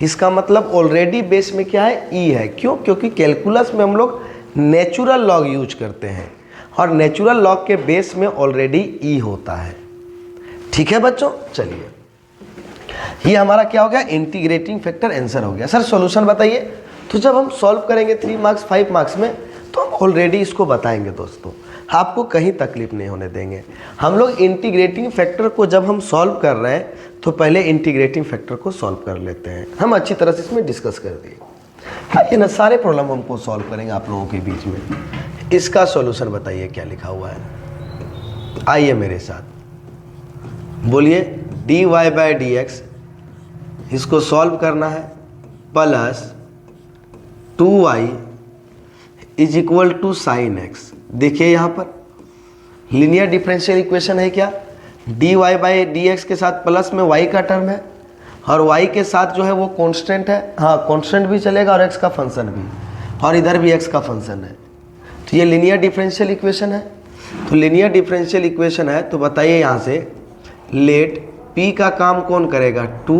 इसका मतलब ऑलरेडी बेस में क्या है? ई है। क्यों? क्योंकि कैलकुलस में हम लोग नेचुरल लॉग यूज करते हैं, और नेचुरल लॉग के बेस में ऑलरेडी ई होता है। ठीक है बच्चों, चलिए ये हमारा क्या हो गया? इंटीग्रेटिंग फैक्टर आंसर हो गया। सर सॉल्यूशन बताइए। तो जब हम सॉल्व करेंगे 3 मार्क्स 5 मार्क्स में, तो हम ऑलरेडी इसको बताएंगे दोस्तों, आपको कहीं तकलीफ नहीं होने देंगे। हम लोग इंटीग्रेटिंग फैक्टर को जब हम सॉल्व कर रहे हैं तो पहले इंटीग्रेटिंग फैक्टर को सॉल्व कर लेते हैं। हम अच्छी तरह से इसमें डिस्कस कर दिए। ये ना सारे प्रॉब्लम हमको सॉल्व करेंगे आप लोगों के बीच में। इसका सॉल्यूशन बताइए क्या लिखा हुआ है। आइए मेरे साथ बोलिए, dy बाई डी एक्स, इसको सॉल्व करना है, plus 2y is equal to sine x. देखिए यहाँ पर लीनियर डिफरेंशियल इक्वेशन है क्या, dy बाई डी के साथ प्लस में y का टर्म है और y के साथ जो है वो कांस्टेंट है, हाँ कांस्टेंट भी चलेगा और x का फंक्शन भी, और इधर भी x का फंक्शन है। तो ये लीनियर डिफरेंशियल इक्वेशन है। तो लीनियर डिफरेंशियल इक्वेशन है तो बताइए यहाँ से लेट p का काम कौन करेगा 2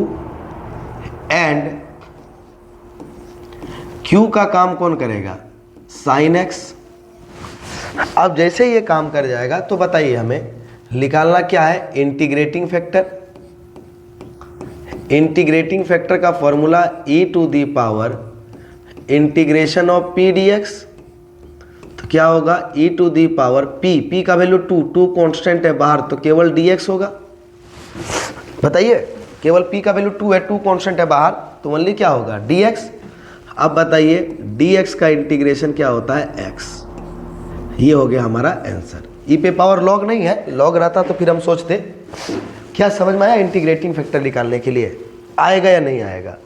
एंड q का काम कौन करेगा sin x। अब जैसे ये काम कर जाएगा तो बताइए हमें निकालना क्या है, इंटीग्रेटिंग फैक्टर। इंटीग्रेटिंग फैक्टर का formula e to the power integration of p dx। तो क्या होगा e to the power p का वैल्यू 2 कांस्टेंट है बाहर तो केवल dx होगा। बताइए केवल p का वैल्यू 2 है, 2 कांस्टेंट है बाहर तो ओनली क्या होगा dx। अब बताइए dx का इंटीग्रेशन क्या होता है x। ये हो गया हमारा आंसर। ई पे पावर लॉग नहीं है, लॉग रहता तो फिर हम सोचते। क्या समझ में आया इंटीग्रेटिंग फैक्टर निकालने के लिए, आएगा या नहीं आएगा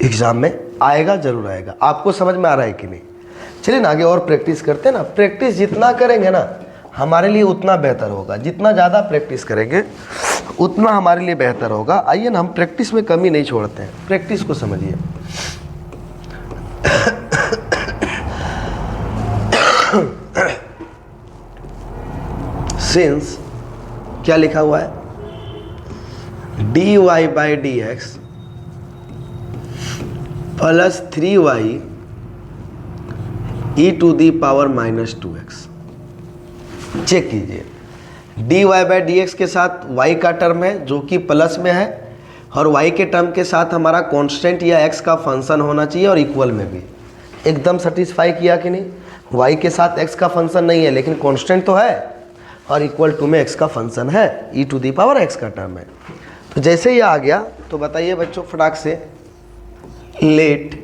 एग्जाम में, आएगा जरूर आएगा। आपको समझ में आ रहा है कि नहीं। चलिए ना आगे और प्रैक्टिस करते हैं ना। प्रैक्टिस जितना करेंगे ना हमारे लिए उतना बेहतर होगा, जितना ज़्यादा प्रैक्टिस करेंगे उतना हमारे लिए बेहतर होगा। आइए ना हम प्रैक्टिस में कमी नहीं छोड़ते हैं, प्रैक्टिस को समझिए। सिंस क्या लिखा हुआ है dy by D x plus 3y e to the power minus 2x। Check कीजिए dy बाई डी एक्स के साथ y का टर्म है जो कि प्लस में है और y के टर्म के साथ हमारा कांस्टेंट या x का फंक्शन होना चाहिए और इक्वल में भी। एकदम सेटिस्फाई किया कि नहीं। y के साथ x का फंक्शन नहीं है लेकिन कांस्टेंट तो है और इक्वल टू में x का फंक्शन है, e to the power x का टर्म है। तो जैसे ही आ गया तो बताइए बच्चों फटाक से let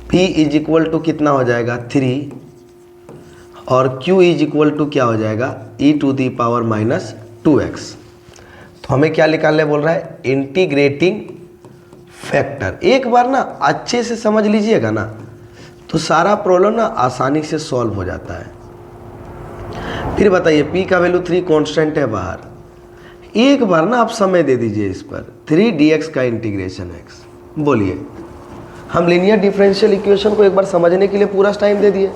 p is equal to कितना हो जाएगा 3 और q इज इक्वल टू क्या हो जाएगा e to the power minus 2x। तो हमें क्या निकालने बोल रहा है इंटीग्रेटिंग फैक्टर। एक बार ना अच्छे से समझ लीजिएगा ना तो सारा प्रॉब्लम ना आसानी से सॉल्व हो जाता है। फिर बताइए p का वैल्यू 3 कांस्टेंट है बाहर। एक बार ना आप समय दे दीजिए इस पर 3 dx का इंटीग्रेशन x। बोलिए हम लीनियर डिफरेंशियल इक्वेशन को एक बार समझने के लिए पूरा टाइम दे दिए।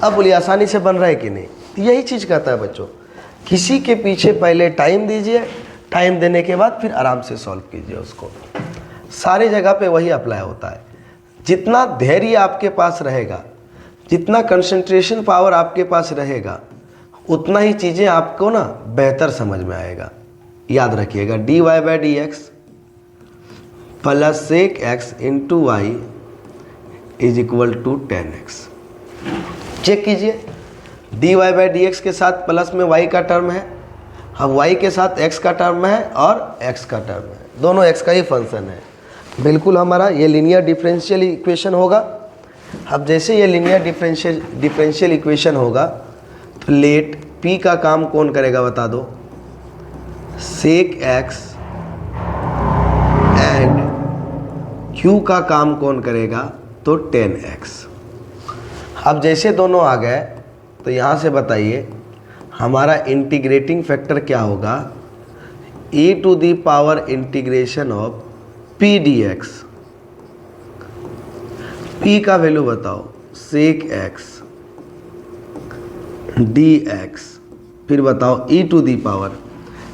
अब बोलिए आसानी से बन रहा है कि नहीं। तो यही चीज़ कहता है बच्चों, किसी के पीछे पहले टाइम दीजिए, टाइम देने के बाद फिर आराम से सॉल्व कीजिए उसको। सारी जगह पे वही अप्लाई होता है। जितना धैर्य आपके पास रहेगा, जितना कंसंट्रेशन पावर आपके पास रहेगा उतना ही चीज़ें आपको ना बेहतर समझ में आएगा। याद रखिएगा dy by D x plus sec x into y is equal to 10x। Check कीजिए dy बाई डी एक्स के साथ प्लस में y का टर्म है, अब y के साथ x का टर्म है और x का टर्म है, दोनों x का ही फंक्शन है। बिल्कुल हमारा ये लीनियर डिफरेंशियल इक्वेशन होगा। अब जैसे ये लीनियर डिफरेंशियल इक्वेशन होगा तो लेट p का काम कौन करेगा बता दो सेक x एंड q का काम कौन करेगा तो 10x। अब जैसे दोनों आ गए तो यहाँ से बताइए हमारा इंटीग्रेटिंग फैक्टर क्या होगा e to the power integration of p dx। p का वैल्यू बताओ सेक x dx, फिर बताओ e to the power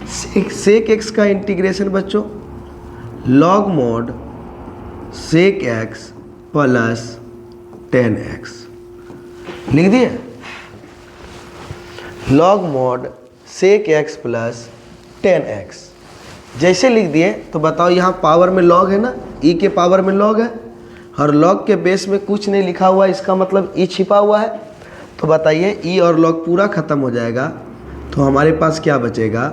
sec x का इंटीग्रेशन बच्चों log mod sec x plus 10x। लिख दिए log mod sec x plus 10x। जैसे लिख दिए तो बताओ यहाँ पावर में लॉग है ना, e के पावर में लॉग है और लॉग के बेस में कुछ नहीं लिखा हुआ, इसका मतलब e छिपा हुआ है। तो बताइए e और log पूरा ख़त्म हो जाएगा तो हमारे पास क्या बचेगा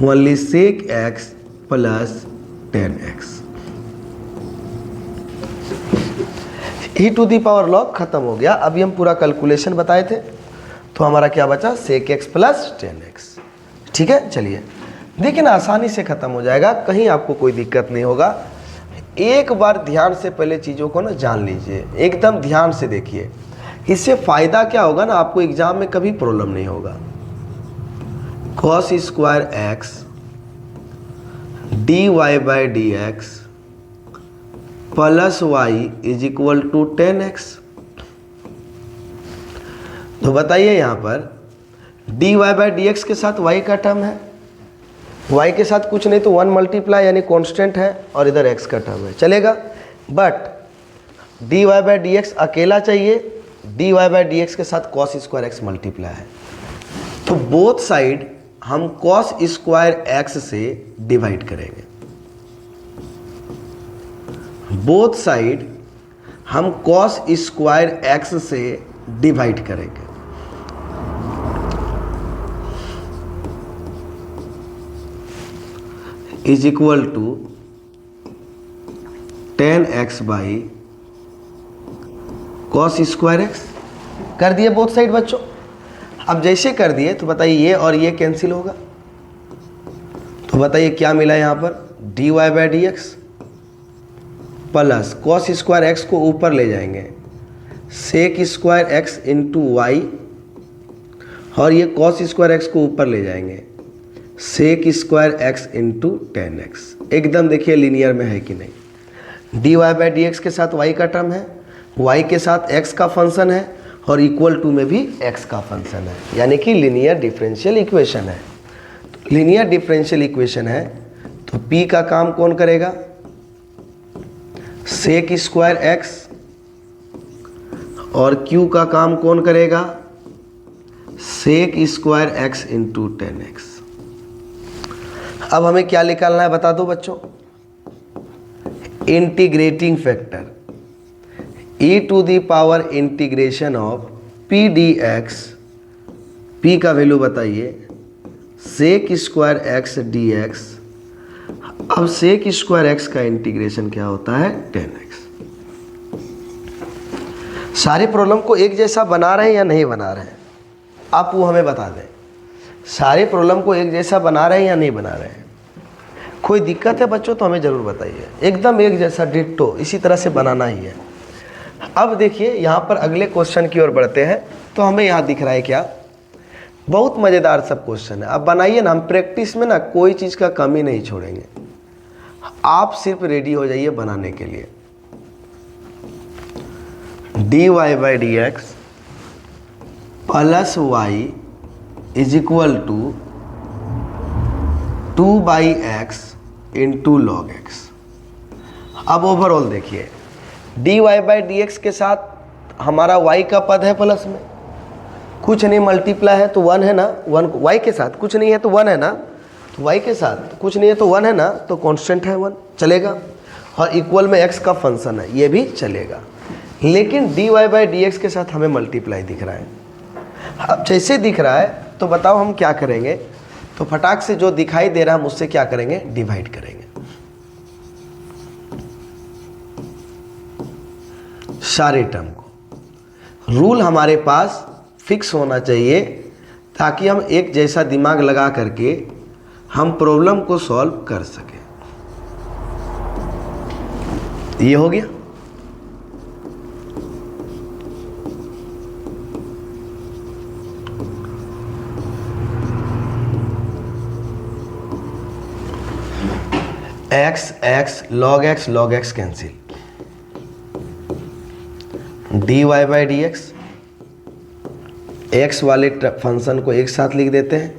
only sec x plus 10x। e to the power log ख़त्म हो गया। अभी हम पूरा कैलकुलेशन बताए थे तो हमारा क्या बचा सेक x प्लस 10x। ठीक है चलिए देखिए ना आसानी से ख़त्म हो जाएगा, कहीं आपको कोई दिक्कत नहीं होगा। एक बार ध्यान से पहले चीज़ों को ना जान लीजिए, एकदम ध्यान से देखिए। इससे फ़ायदा क्या होगा ना, आपको एग्ज़ाम में कभी प्रॉब्लम नहीं होगा। cos square x dy by D x plus y is equal to 10x। तो बताइए यहाँ पर dy बाई डी एक्स के साथ y का टर्म है, y के साथ कुछ नहीं तो 1 मल्टीप्लाई यानी कांस्टेंट है, और इधर x का टर्म है, चलेगा। But dy by D x अकेला चाहिए, dy बाई डी एक्स के साथ cos स्क्वायर एक्स मल्टीप्लाई है, तो बोथ साइड हम cos स्क्वायर एक्स से डिवाइड करेंगे। बोथ साइड हम cos स्क्वायर एक्स से डिवाइड करेंगे। Is equal to 10x by cos square x. कर दिए बोथ साइड बच्चों। अब जैसे कर दिए तो बताइए ये और ये कैंसिल होगा, तो बताइए क्या मिला यहाँ पर, dy by D x plus cos square x को ऊपर ले जाएंगे sec square x into y, और ये cos स्क्वायर एक्स को ऊपर ले जाएंगे sec square x into 10x। एकदम देखिए लीनियर में है कि नहीं। dy बाई डी एक्स के साथ y का टर्म है, y के साथ x का फंक्शन है, और इक्वल टू में भी x का फंक्शन है, यानी कि लीनियर डिफरेंशियल इक्वेशन है। तो लीनियर डिफरेंशियल इक्वेशन है तो p का काम कौन करेगा, sec स्क्वायर एक्स, और q का काम कौन करेगा, sec square x into 10x। अब हमें क्या निकालना है बता दो बच्चों, integrating factor e to the power integration of p dx, p का वैल्यू बताइए, sec स्क्वायर एक्स dx। अब sec स्क्वायर एक्स का इंटीग्रेशन क्या होता है, 10x। सारे प्रॉब्लम को एक जैसा बना रहे हैं या नहीं बना रहे हैं, आप वो हमें बता दें। सारे प्रॉब्लम को एक जैसा बना रहे हैं या नहीं बना रहे हैं, कोई दिक्कत है बच्चों तो हमें ज़रूर बताइए। एकदम एक जैसा डिट्टो इसी तरह से बनाना ही है। अब देखिए यहाँ पर अगले क्वेश्चन की ओर बढ़ते हैं, तो हमें यहाँ दिख रहा है क्या, बहुत मज़ेदार सब क्वेश्चन है। अब बनाइए ना, हम प्रैक्टिस में ना कोई चीज़ का कमी नहीं छोड़ेंगे, आप सिर्फ रेडी हो जाइए बनाने के लिए। dy by D x plus y is equal to 2 by x into log x. अब ओवरऑल देखिए dy बाई डी एक्स के साथ हमारा y का पद है प्लस में, कुछ नहीं मल्टीप्लाई है तो 1 है ना, 1 y के साथ कुछ नहीं है तो 1 है ना, तो y के साथ कुछ नहीं है तो 1 है ना, तो कांस्टेंट है 1, चलेगा। और इक्वल में x का फंक्शन है, ये भी चलेगा। लेकिन dy बाई डी एक्स के साथ हमें मल्टीप्लाई दिख रहा है। अब जैसे दिख रहा है तो बताओ हम क्या करेंगे, तो फटाक से जो दिखाई दे रहा है हम उससे क्या करेंगे, डिवाइड करेंगे। सारे टर्म को रूल हमारे पास फिक्स होना चाहिए, ताकि हम एक जैसा दिमाग लगा करके हम प्रॉब्लम को सॉल्व कर सकें। ये हो गया। x log x cancel, dy by D x, x वाले फंक्शन को एक साथ लिख देते हैं,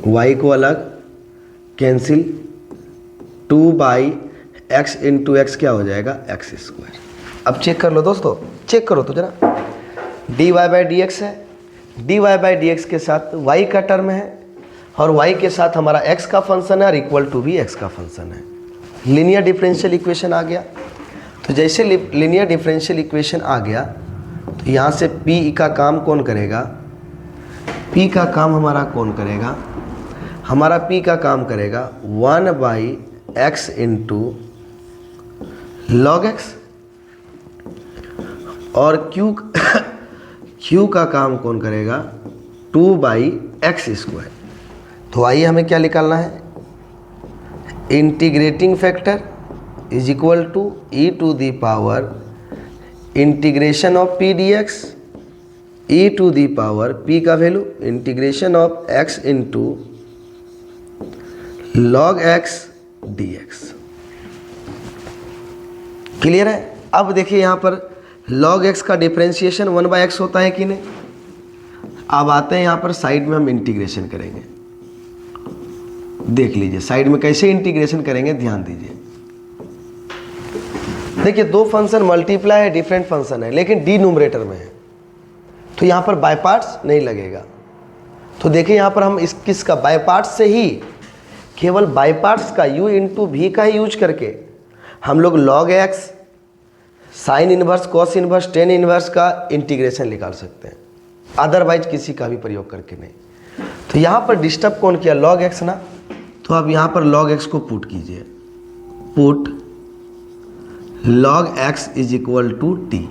y को अलग, cancel, 2 by x into x क्या हो जाएगा, एक्स स्क्वायर। अब चेक कर लो दोस्तों, चेक करो तो जरा, dy बाई डी एक्स है, dy बाई डी एक्स के साथ y का टर्म है, और y के साथ हमारा x का फंक्शन है, और इक्वल टू भी x का फंक्शन है। लीनियर डिफरेंशियल इक्वेशन आ गया। तो जैसे लीनियर डिफरेंशियल इक्वेशन आ गया तो यहाँ से p का काम कौन करेगा, p का काम हमारा कौन करेगा, हमारा p का काम करेगा 1 by x into log x, और q का काम कौन करेगा, 2 बाई एक्स स्क्वायर। तो आइए हमें क्या निकालना है, integrating factor is equal to e to the power integration of p d x e to the power p का value integration of x into log x dx। Clear है? अब देखिए यहाँ पर log x का डिफरेंशिएशन 1/x होता है कि नहीं। अब आते हैं यहाँ पर साइड में हम इंटीग्रेशन करेंगे। देख लीजिए साइड में कैसे इंटीग्रेशन करेंगे, ध्यान दीजिए। देखिए दो फंक्शन मल्टीप्लाई है, डिफरेंट फंक्शन है, लेकिन डिनोमिनेटर में है, तो यहाँ पर बाय पार्ट्स नहीं लगेगा। तो देखिए यहाँ पर हम किसका बाय पार्ट्स से ही, केवल बाय पार्ट्स का u इंटू वी का ही यूज करके हम लोग log x sine inverse cos inverse tan inverse का इंटीग्रेशन निकाल सकते हैं, अदरवाइज किसी का भी प्रयोग करके नहीं। तो यहाँ पर डिस्टर्ब कौन किया, log x ना। तो अब यहाँ पर log x को पुट कीजिए, put log x is equal to t.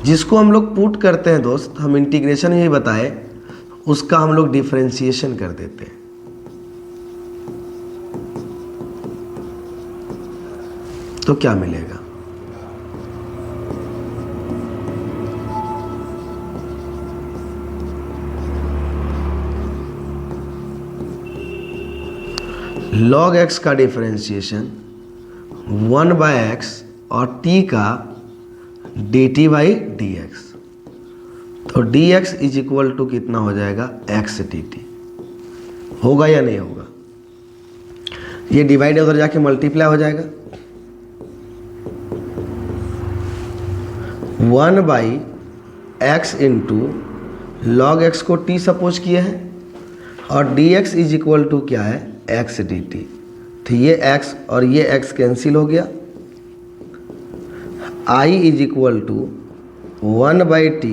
जिसको हम लोग पुट करते हैं दोस्त, हम इंटीग्रेशन ही बताए, उसका हम लोग डिफरेंशिएशन कर देते हैं। तो क्या मिलेगा, log x का डिफरेंशिएशन 1/x और t का dt बाई dx। तो dx इज इक्वल टू कितना हो जाएगा, x dt। होगा या नहीं होगा? ये डिवाइड उधर जाके मल्टीप्लाई हो जाएगा। 1/x इंटू लॉग x को t सपोज किए हैं, और dx इज इक्वल टू क्या है, x dt। तो ये x और ये x कैंसिल हो गया। I is equal to 1/t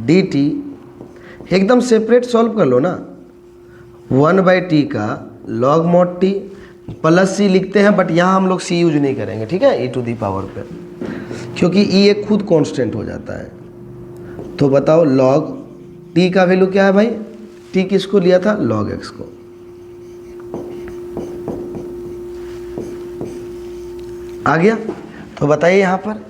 dt, एकदम सेपरेट सॉल्व कर लो ना। 1/t का log mod t plus c लिखते हैं, बट यहाँ हम लोग c यूज नहीं करेंगे, ठीक है, e टू दी पावर पे, क्योंकि e एक खुद कांस्टेंट हो जाता है। तो बताओ log t का वैल्यू क्या है भाई, t किसको लिया था, log x को। आ गया? तो बताइए यहाँ पर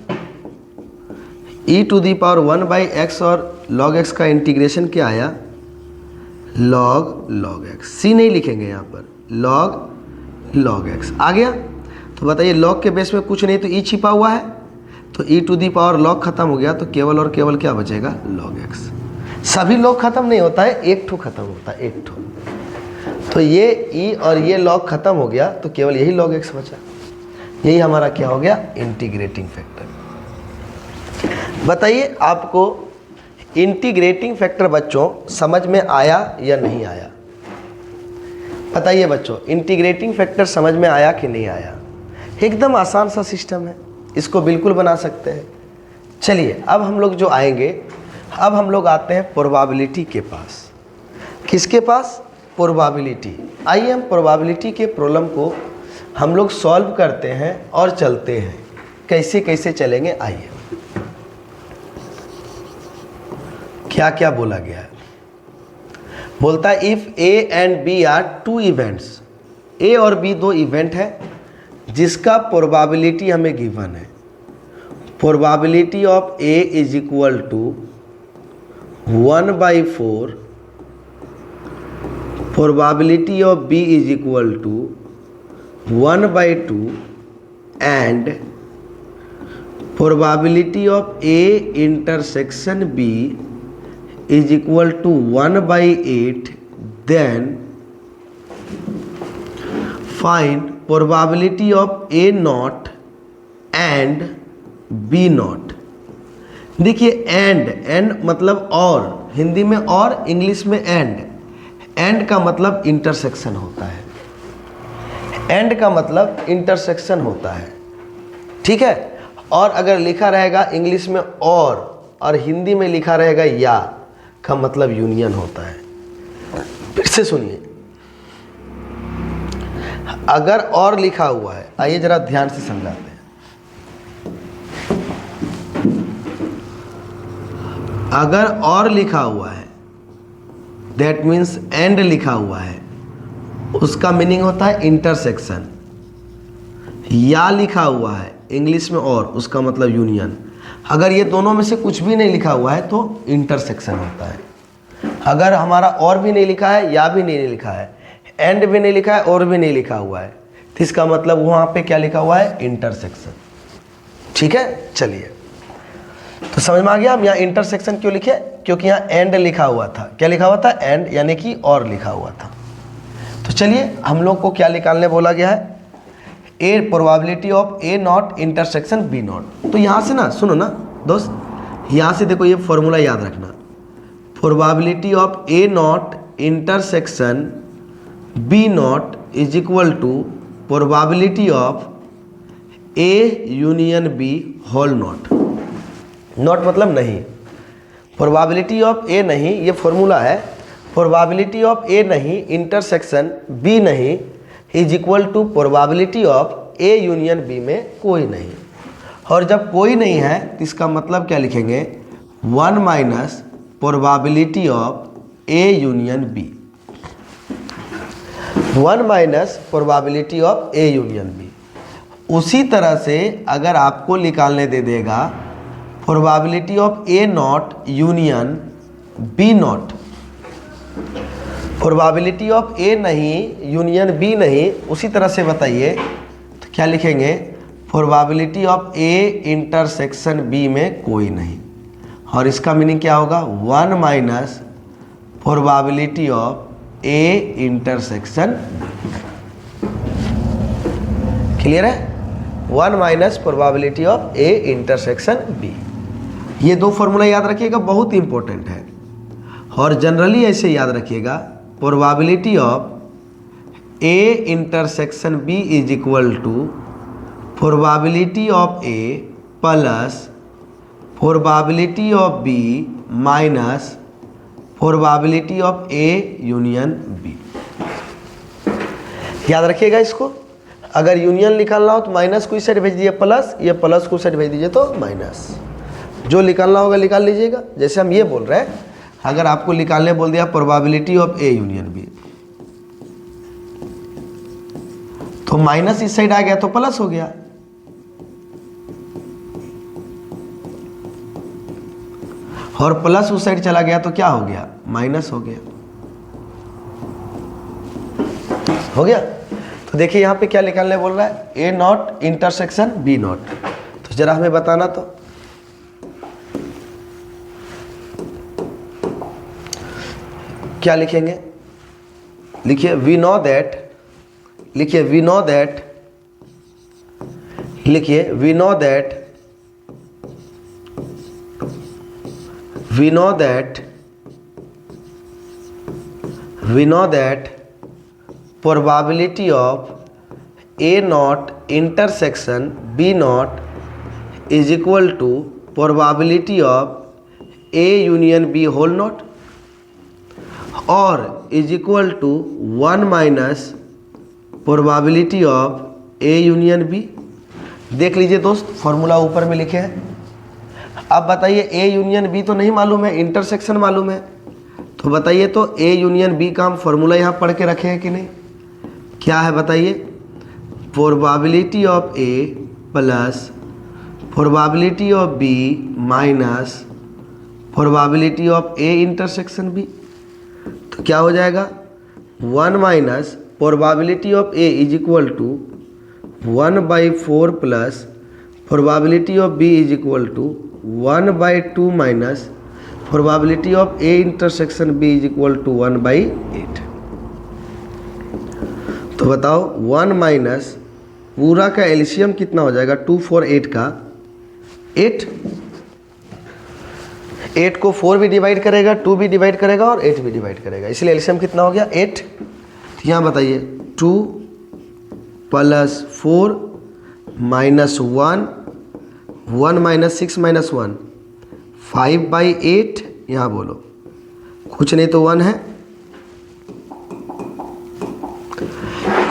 e to the power 1/x और log x का इंटीग्रेशन क्या आया, log x। c नहीं लिखेंगे यहाँ पर, log x आ गया। तो बताइए log के बेस में कुछ नहीं तो e छिपा हुआ है, तो e to the power log खत्म हो गया, तो केवल और केवल क्या बचेगा, log x। सभी log खत्म नहीं होता है, एक ठो खत्म होता है, एक ठो। तो ये e और ये log खत्म हो गया, तो केवल यही log x बचा। यही हमारा क्या हो गया, इंटीग्रेटिंग फैक्टर। बताइए आपको इंटीग्रेटिंग फैक्टर बच्चों समझ में आया या नहीं आया? बताइए बच्चों, इंटीग्रेटिंग फैक्टर समझ में आया कि नहीं आया? एकदम आसान सा सिस्टम है, इसको बिल्कुल बना सकते हैं। चलिए अब हम लोग जो आएंगे, अब हम लोग आते हैं प्रोबेबिलिटी के पास। किसके पास, प्रोबेबिलिटी। आइए हम प्रोबेबिलिटी के प्रॉब्लम को हम लोग सॉल्व करते हैं और चलते हैं। कैसे कैसे चलेंगे, आइए। क्या क्या बोला गया है, बोलता है if A and B are two events, A और बी दो इवेंट है जिसका प्रोबेबिलिटी हमें गिवन है। Probability of A is equal to 1/4, probability of B is equal to 1/2 and probability of A intersection B is equal to 1/8, then find probability of A naught and B naught। देखिए and मतलब और, हिंदी में और, English में and का मतलब intersection होता है। एंड का मतलब इंटरसेक्शन होता है, ठीक है। और अगर लिखा रहेगा इंग्लिश में और हिंदी में लिखा रहेगा या का मतलब यूनियन होता है। फिर से सुनिए, अगर और लिखा हुआ है, आइए जरा ध्यान से समझाते हैं। अगर और लिखा हुआ है दैट मीन्स एंड लिखा हुआ है, उसका मीनिंग होता है इंटरसेक्शन। या लिखा हुआ है इंग्लिश में और, उसका मतलब यूनियन। अगर ये दोनों में से कुछ भी नहीं लिखा हुआ है तो इंटरसेक्शन होता है। अगर हमारा और भी नहीं लिखा है, या भी नहीं लिखा है, एंड भी नहीं लिखा है, और भी नहीं लिखा हुआ है, तो इसका मतलब वहाँ पे क्या लिखा हुआ है? इंटरसेक्शन। ठीक है, चलिए तो समझ में आ गया हम यहाँ इंटरसेक्शन क्यों लिखे? क्योंकि यहाँ एंड लिखा हुआ था। क्या लिखा हुआ था? एंड, यानी कि और लिखा हुआ था। तो चलिए हम लोग को क्या निकालने बोला गया है? A probability of A not intersection B not. तो यहाँ से ना सुनो ना दोस्त, यहाँ से देखो ये फॉर्मूला याद रखना, probability of A not intersection B not is equal to probability of A union B whole not. Not मतलब नहीं, प्रोबेबिलिटी ऑफ ए नहीं, ये फॉर्मूला है, प्रोबेबिलिटी ऑफ ए नहीं इंटरसेक्शन बी नहीं is equal to probability of A union B में कोई नहीं। और जब कोई नहीं है तो इसका मतलब क्या लिखेंगे? 1 minus probability of A union B. 1 minus probability of A union B. उसी तरह से अगर आपको निकालने दे देगा probability of A not union B not, probability of A नहीं यूनियन बी नहीं, उसी तरह से बताइए तो क्या लिखेंगे? Probability of A intersection B में कोई नहीं। और इसका मीनिंग क्या होगा? 1 minus probability of A intersection. Clear है? 1 minus probability of A intersection B. ये दो फॉर्मूला याद रखिएगा, बहुत इंपॉर्टेंट है। और जनरली ऐसे याद रखिएगा, probability of A intersection B is equal to probability of A plus probability of B minus probability of A union B. याद रखिएगा इसको। अगर यूनियन निकालना हो तो माइनस को इस साइड भेज दीजिए प्लस, ये प्लस को इस साइड भेज दीजिए तो माइनस। जो निकालना होगा निकाल लीजिएगा। जैसे हम ये बोल रहे हैं, अगर आपको निकालने बोल दिया probability of A union B, तो माइनस इस साइड आ गया तो प्लस हो गया, और प्लस उस साइड चला गया तो क्या हो गया? माइनस हो गया। हो गया? तो देखिए यहाँ पे क्या निकालने बोल रहा है? A not intersection B not. तो जरा हमें बताना तो। क्या लिखेंगे? लिखिए वी नो दैट, लिखिए वी नो दैट, लिखिए we know that, we know that, we know that probability of A not intersection B not is equal to probability of A union B whole not, और is equal to 1 minus probability of A union B. देख लीजिए दोस्त, formula ऊपर में लिखे हैं। अब बताइए ए यूनियन बी तो नहीं मालूम है, इंटरसेक्शन मालूम है। तो बताइए तो ए यूनियन बी का हम फॉर्मूला यहाँ पढ़ के रखे हैं कि नहीं? क्या है बताइए? Probability of A plus probability of B minus probability of A intersection B. तो क्या हो जाएगा? 1 minus probability of A is equal to 1/4 plus probability of B is equal to 1/2 minus probability of A intersection B is equal to 1/8। तो बताओ 1 minus पूरा का LCM कितना हो जाएगा? 2 4 8 का 8। 8 को 4 भी डिवाइड करेगा, 2 भी डिवाइड करेगा और 8 भी डिवाइड करेगा, इसलिए एलसीएम कितना हो गया? 8। तो यहाँ बताइए 2 प्लस 4 माइनस 1, 1 माइनस 6 माइनस 1, 5/8। यहाँ बोलो कुछ नहीं तो 1 है,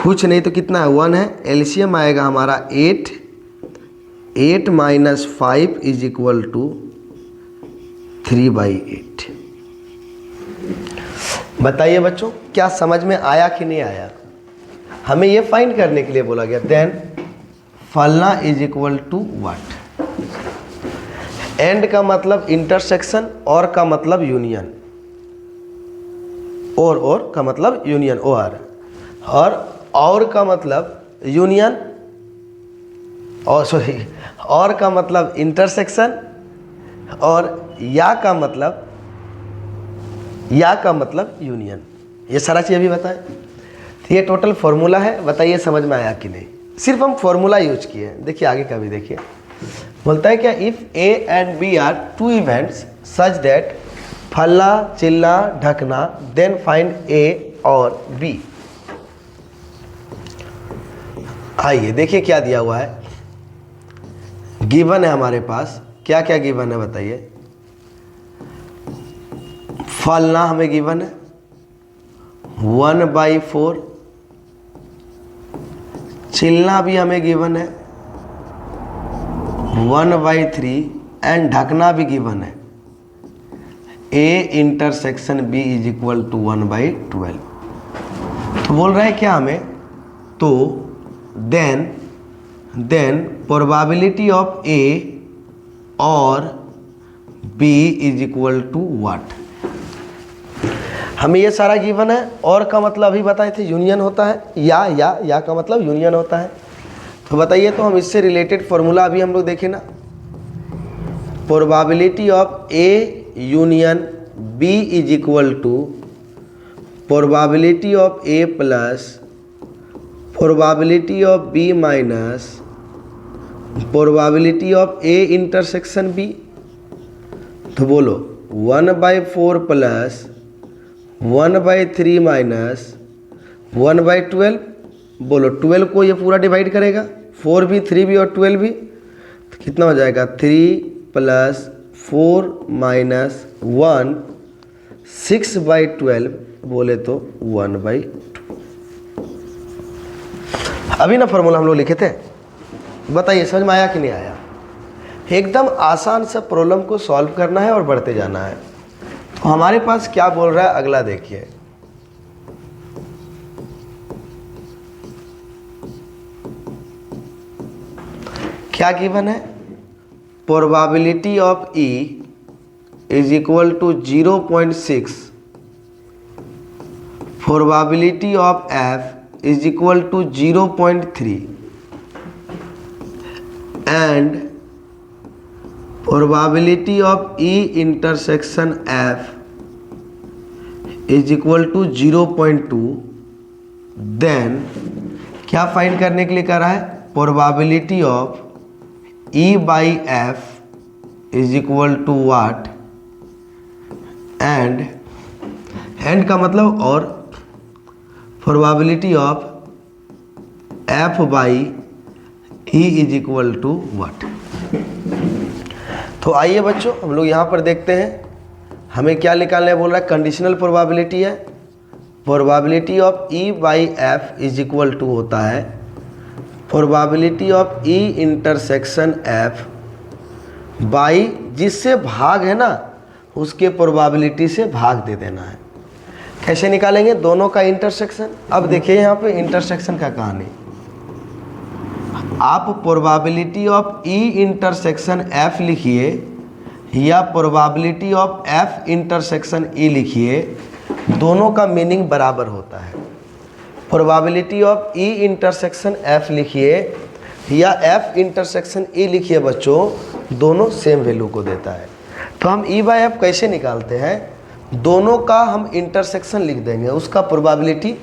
कुछ नहीं तो कितना है? 1 है। एलसीएम आएगा हमारा 8। 8 माइनस 5 इज इक्वल टू 3/8। बताइए बच्चों, क्या समझ में आया कि नहीं आया? हमें ये फाइंड करने के लिए बोला गया। देन फलना is equal to what? And का मतलब इंटरसेक्शन, और का मतलब यूनियन, और का मतलब यूनियन, और का मतलब यूनियन, और का मतलब इंटरसेक्शन, और या का मतलब यूनियन। ये सारा चीज़ अभी बताएं। तो ये टोटल फॉर्मूला है, बताइए समझ में आया कि नहीं। सिर्फ हम फॉर्मूला यूज किए हैं। देखिए आगे का भी देखिए, बोलता है क्या, if A and B are two events such that फल्ला चिल्ला ढकना, देन फाइंड ए और बी। आइए देखिए क्या दिया हुआ है, गिवन है हमारे पास। क्या क्या गिवन है बताइए। फलना हमें गिवन है 1/4, चिल्ला भी हमें गिवन है 1/3, एंड ढकना भी गिवन है A intersection B is equal to 1/12। तो बोल रहा है क्या हमें, तो देन प्रोबेबिलिटी ऑफ ए और B is equal to what. हमें ये सारा गिवन है, और का मतलब अभी बताए थे यूनियन होता है, या का मतलब यूनियन होता है। तो बताइए, तो हम इससे रिलेटेड फॉर्मूला अभी हम लोग देखें ना, probability of A union B is equal to probability of A plus probability of B minus probability of A intersection B. तो बोलो 1/4 प्लस 1/3 माइनस 1/12। बोलो 12 को ये पूरा डिवाइड करेगा, 4 भी 3 भी और 12 भी, तो कितना हो जाएगा 3 + 4 - 1 6/12 बोले तो 1/2। अभी ना फॉर्मूला हम लोग लिखे थे, बताइए समझ में आया कि नहीं आया। एकदम आसान सा प्रॉब्लम को सॉल्व करना है और बढ़ते जाना है। तो हमारे पास क्या बोल रहा है अगला देखिए, क्या गिवन है, probability of E is equal to 0.6, probability of F is equal to 0.3 and probability of E intersection F is equal to 0.2। Then क्या फाइंड करने के लिए कर रहा है, probability of E by F is equal to what, and का मतलब और, probability of F by E is equal to what. तो आइए बच्चों हम लोग यहाँ पर देखते हैं हमें क्या निकालने बोल रहा है, कंडीशनल प्रोबेबिलिटी है। Probability of E by F is equal to होता है probability of E intersection F by, जिससे भाग है ना उसके प्रोबेबिलिटी से भाग दे देना है। कैसे निकालेंगे, दोनों का इंटरसेक्शन। अब देखिए यहाँ पे इंटरसेक्शन का कहानी, आप probability of E intersection F लिखिए या probability of F intersection E लिखिए, दोनों का मीनिंग बराबर होता है। Probability of E intersection F लिखिए या एफ इंटरसेक्शन ई लिखिए बच्चों, दोनों सेम वैल्यू को देता है। तो हम ई बाय एफ कैसे निकालते हैं, दोनों का हम इंटरसेक्शन लिख देंगे, उसका प्रोबेबिलिटी,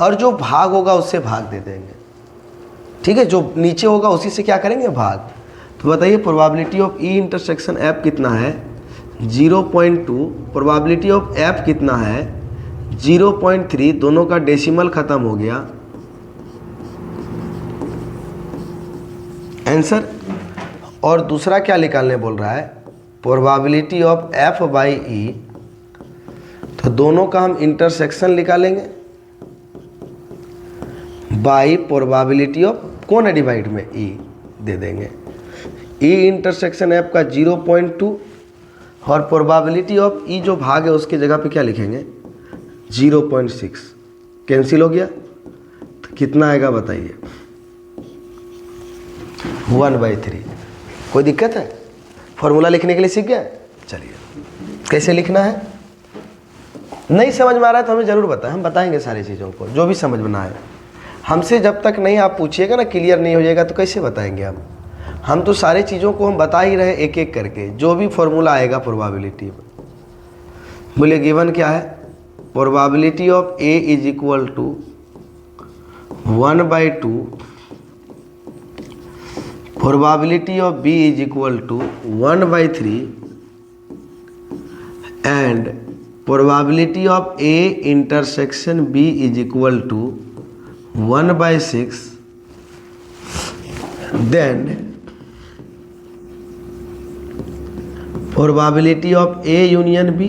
और जो भाग होगा उससे भाग दे देंगे। ठीक है, जो नीचे होगा उसी से क्या करेंगे, भाग। तो बताइए probability of E intersection F कितना है 0.2, प्रोबेबिलिटी ऑफ एफ कितना है 0.3, दोनों का डेसिमल खत्म हो गया, आंसर। और दूसरा क्या निकालने बोल रहा है, प्रोबेबिलिटी ऑफ एफ बाई ई, तो दोनों का हम इंटरसेक्शन निकालेंगे बाई प्रोबेबिलिटी ऑफ कौन है डिवाइड में, ई दे देंगे। ई इंटरसेक्शन एफ का 0.2 और प्रोबेबिलिटी ऑफ ई जो भाग है उसके जगह पे क्या लिखेंगे 0.6, कैंसिल हो गया, तो कितना आएगा बताइए 1/3। कोई दिक्कत है, फॉर्मूला लिखने के लिए सीख गए? चलिए कैसे लिखना है, नहीं समझ में आ रहा है तो हमें ज़रूर बताएं, हम बताएंगे सारी चीज़ों को, जो भी समझ में ना आए। हमसे जब तक नहीं आप पूछिएगा ना, क्लियर नहीं हो जाएगा तो कैसे बताएंगे हम तो सारी चीज़ों को हम बता ही रहे एक एक करके, जो भी फॉर्मूला आएगा प्रोबेबिलिटी में। बोलिए गिवन क्या है, probability of A is equal to 1/2, probability of B is equal to 1/3 and probability of A intersection B is equal to 1/6, then probability of A union B.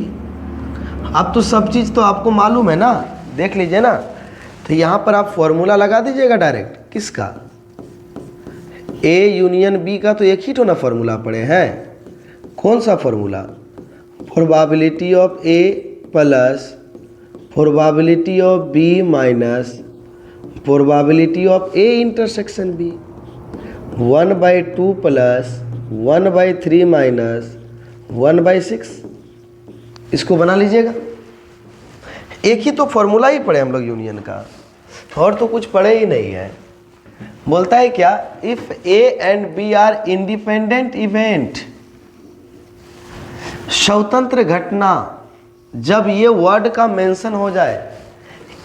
अब तो सब चीज़ तो आपको मालूम है ना, देख लीजिए ना, तो यहाँ पर आप फॉर्मूला लगा दीजिएगा डायरेक्ट। किसका? ए यूनियन बी का तो एक ही तो ना फॉर्मूला पड़े हैं। कौन सा formula? Probability of A plus probability of B minus probability of A intersection B, 1/2 plus 1/3 minus 1/6। इसको बना लीजिएगा। एक ही तो फॉर्मूला ही पढ़े हम लोग यूनियन का, और तो कुछ पढ़े ही नहीं है। बोलता है क्या, if A and B are independent event, स्वतंत्र घटना, जब ये वर्ड का मेंशन हो जाए,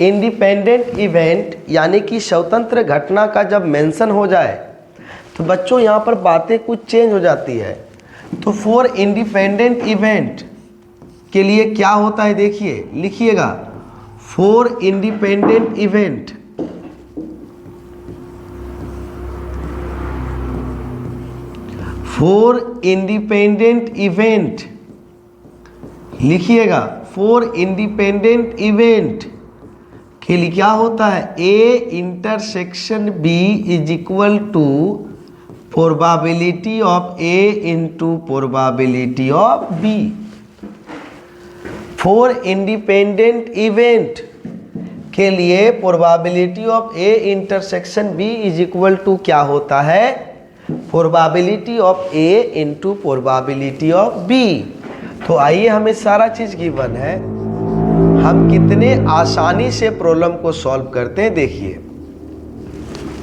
इंडिपेंडेंट इवेंट यानी कि स्वतंत्र घटना का जब मेंशन हो जाए, तो बच्चों यहाँ पर बातें कुछ चेंज हो जाती है। तो फॉर इंडिपेंडेंट इवेंट के लिए क्या होता है, देखिए लिखिएगा, for independent event, for independent event लिखिएगा, फॉर इंडिपेंडेंट इवेंट के लिए क्या होता है, A intersection B is equal to probability of A into probability of B. For independent event के लिए probability of A intersection B is equal to क्या होता है, probability of A into probability of B. तो आइए, हमें सारा चीज गिवन है, हम कितने आसानी से प्रॉब्लम को सॉल्व करते हैं देखिए।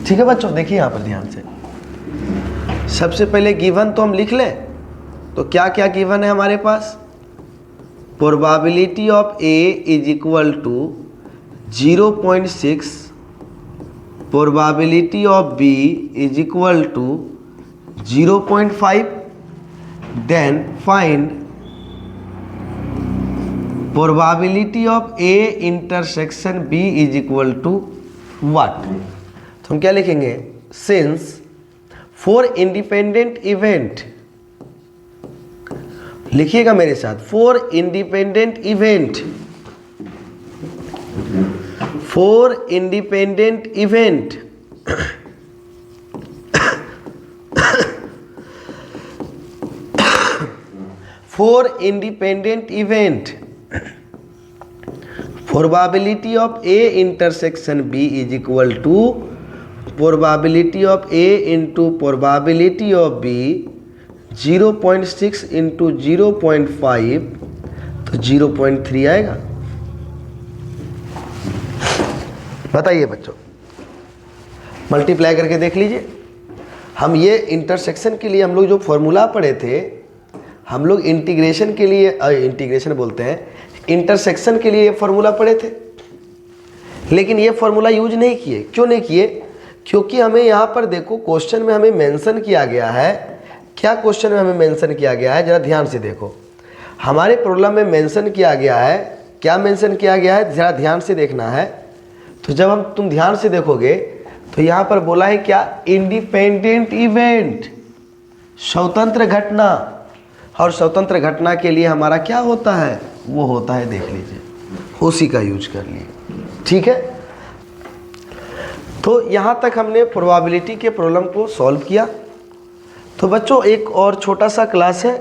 ठीक है बच्चों, देखिए यहाँ पर ध्यान से। सबसे पहले गिवन तो हम लिख लें, तो क्या क्या गिवन है हमारे पास, probability of A is equal to 0.6, probability of B is equal to 0.5, then find probability of A intersection B is equal to what. तो हम क्या लिखेंगे, सिंस फॉर इंडिपेंडेंट इवेंट, लिखिएगा मेरे साथ, for independent event, for independent event for independent event probability of A intersection B is equal to probability of A into probability of B 0.6 into 0.5, तो 0.3 आएगा। बताइए बच्चों, मल्टीप्लाई करके देख लीजिए। हम ये इंटरसेक्शन के लिए हम लोग जो फॉर्मूला पढ़े थे, हम लोग इंटीग्रेशन के लिए, इंटीग्रेशन बोलते हैं, इंटरसेक्शन के लिए ये फॉर्मूला पढ़े थे, लेकिन ये फॉर्मूला यूज नहीं किए। क्यों नहीं किए? क्योंकि हमें यहाँ पर देखो, क्वेश्चन में हमें मेंशन किया गया है। क्या क्वेश्चन में हमें मेंशन किया गया है, जरा ध्यान से देखो। हमारे प्रॉब्लम में मेंशन किया गया है, क्या मेंशन किया गया है, जरा ध्यान से देखना है। तो जब तुम ध्यान से देखोगे तो यहाँ पर बोला है क्या, इंडिपेंडेंट इवेंट, स्वतंत्र घटना। और स्वतंत्र घटना के लिए हमारा क्या होता है, वो होता है, देख लीजिए, उसी का यूज कर लिए। ठीक है, तो यहाँ तक हमने प्रोबेबिलिटी के प्रॉब्लम को सॉल्व किया। तो बच्चों, एक और छोटा सा क्लास है,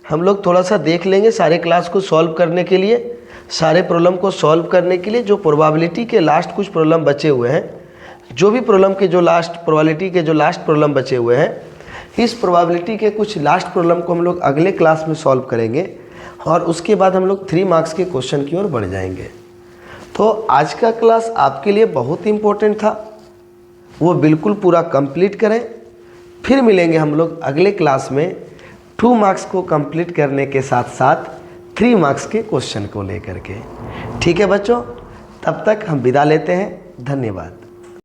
हम लोग थोड़ा सा देख लेंगे सारे क्लास को सॉल्व करने के लिए, सारे प्रॉब्लम को सॉल्व करने के लिए। जो प्रोबेबिलिटी के लास्ट कुछ प्रॉब्लम बचे हुए हैं, जो भी प्रॉब्लम के जो लास्ट, प्रोबेबिलिटी के जो लास्ट प्रॉब्लम बचे हुए हैं, इस प्रोबेबिलिटी के कुछ लास्ट प्रॉब्लम को हम लोग अगले क्लास में सॉल्व करेंगे और उसके बाद हम लोग 3 मार्क्स के क्वेश्चन की ओर बढ़ जाएंगे। तो आज का क्लास आपके लिए बहुत इम्पोर्टेंट था, वो बिल्कुल पूरा कंप्लीट करें। फिर मिलेंगे हम लोग अगले क्लास में 2 मार्क्स को कंप्लीट करने के साथ साथ 3 मार्क्स के क्वेश्चन को लेकर के। ठीक है बच्चों, तब तक हम विदा लेते हैं। धन्यवाद।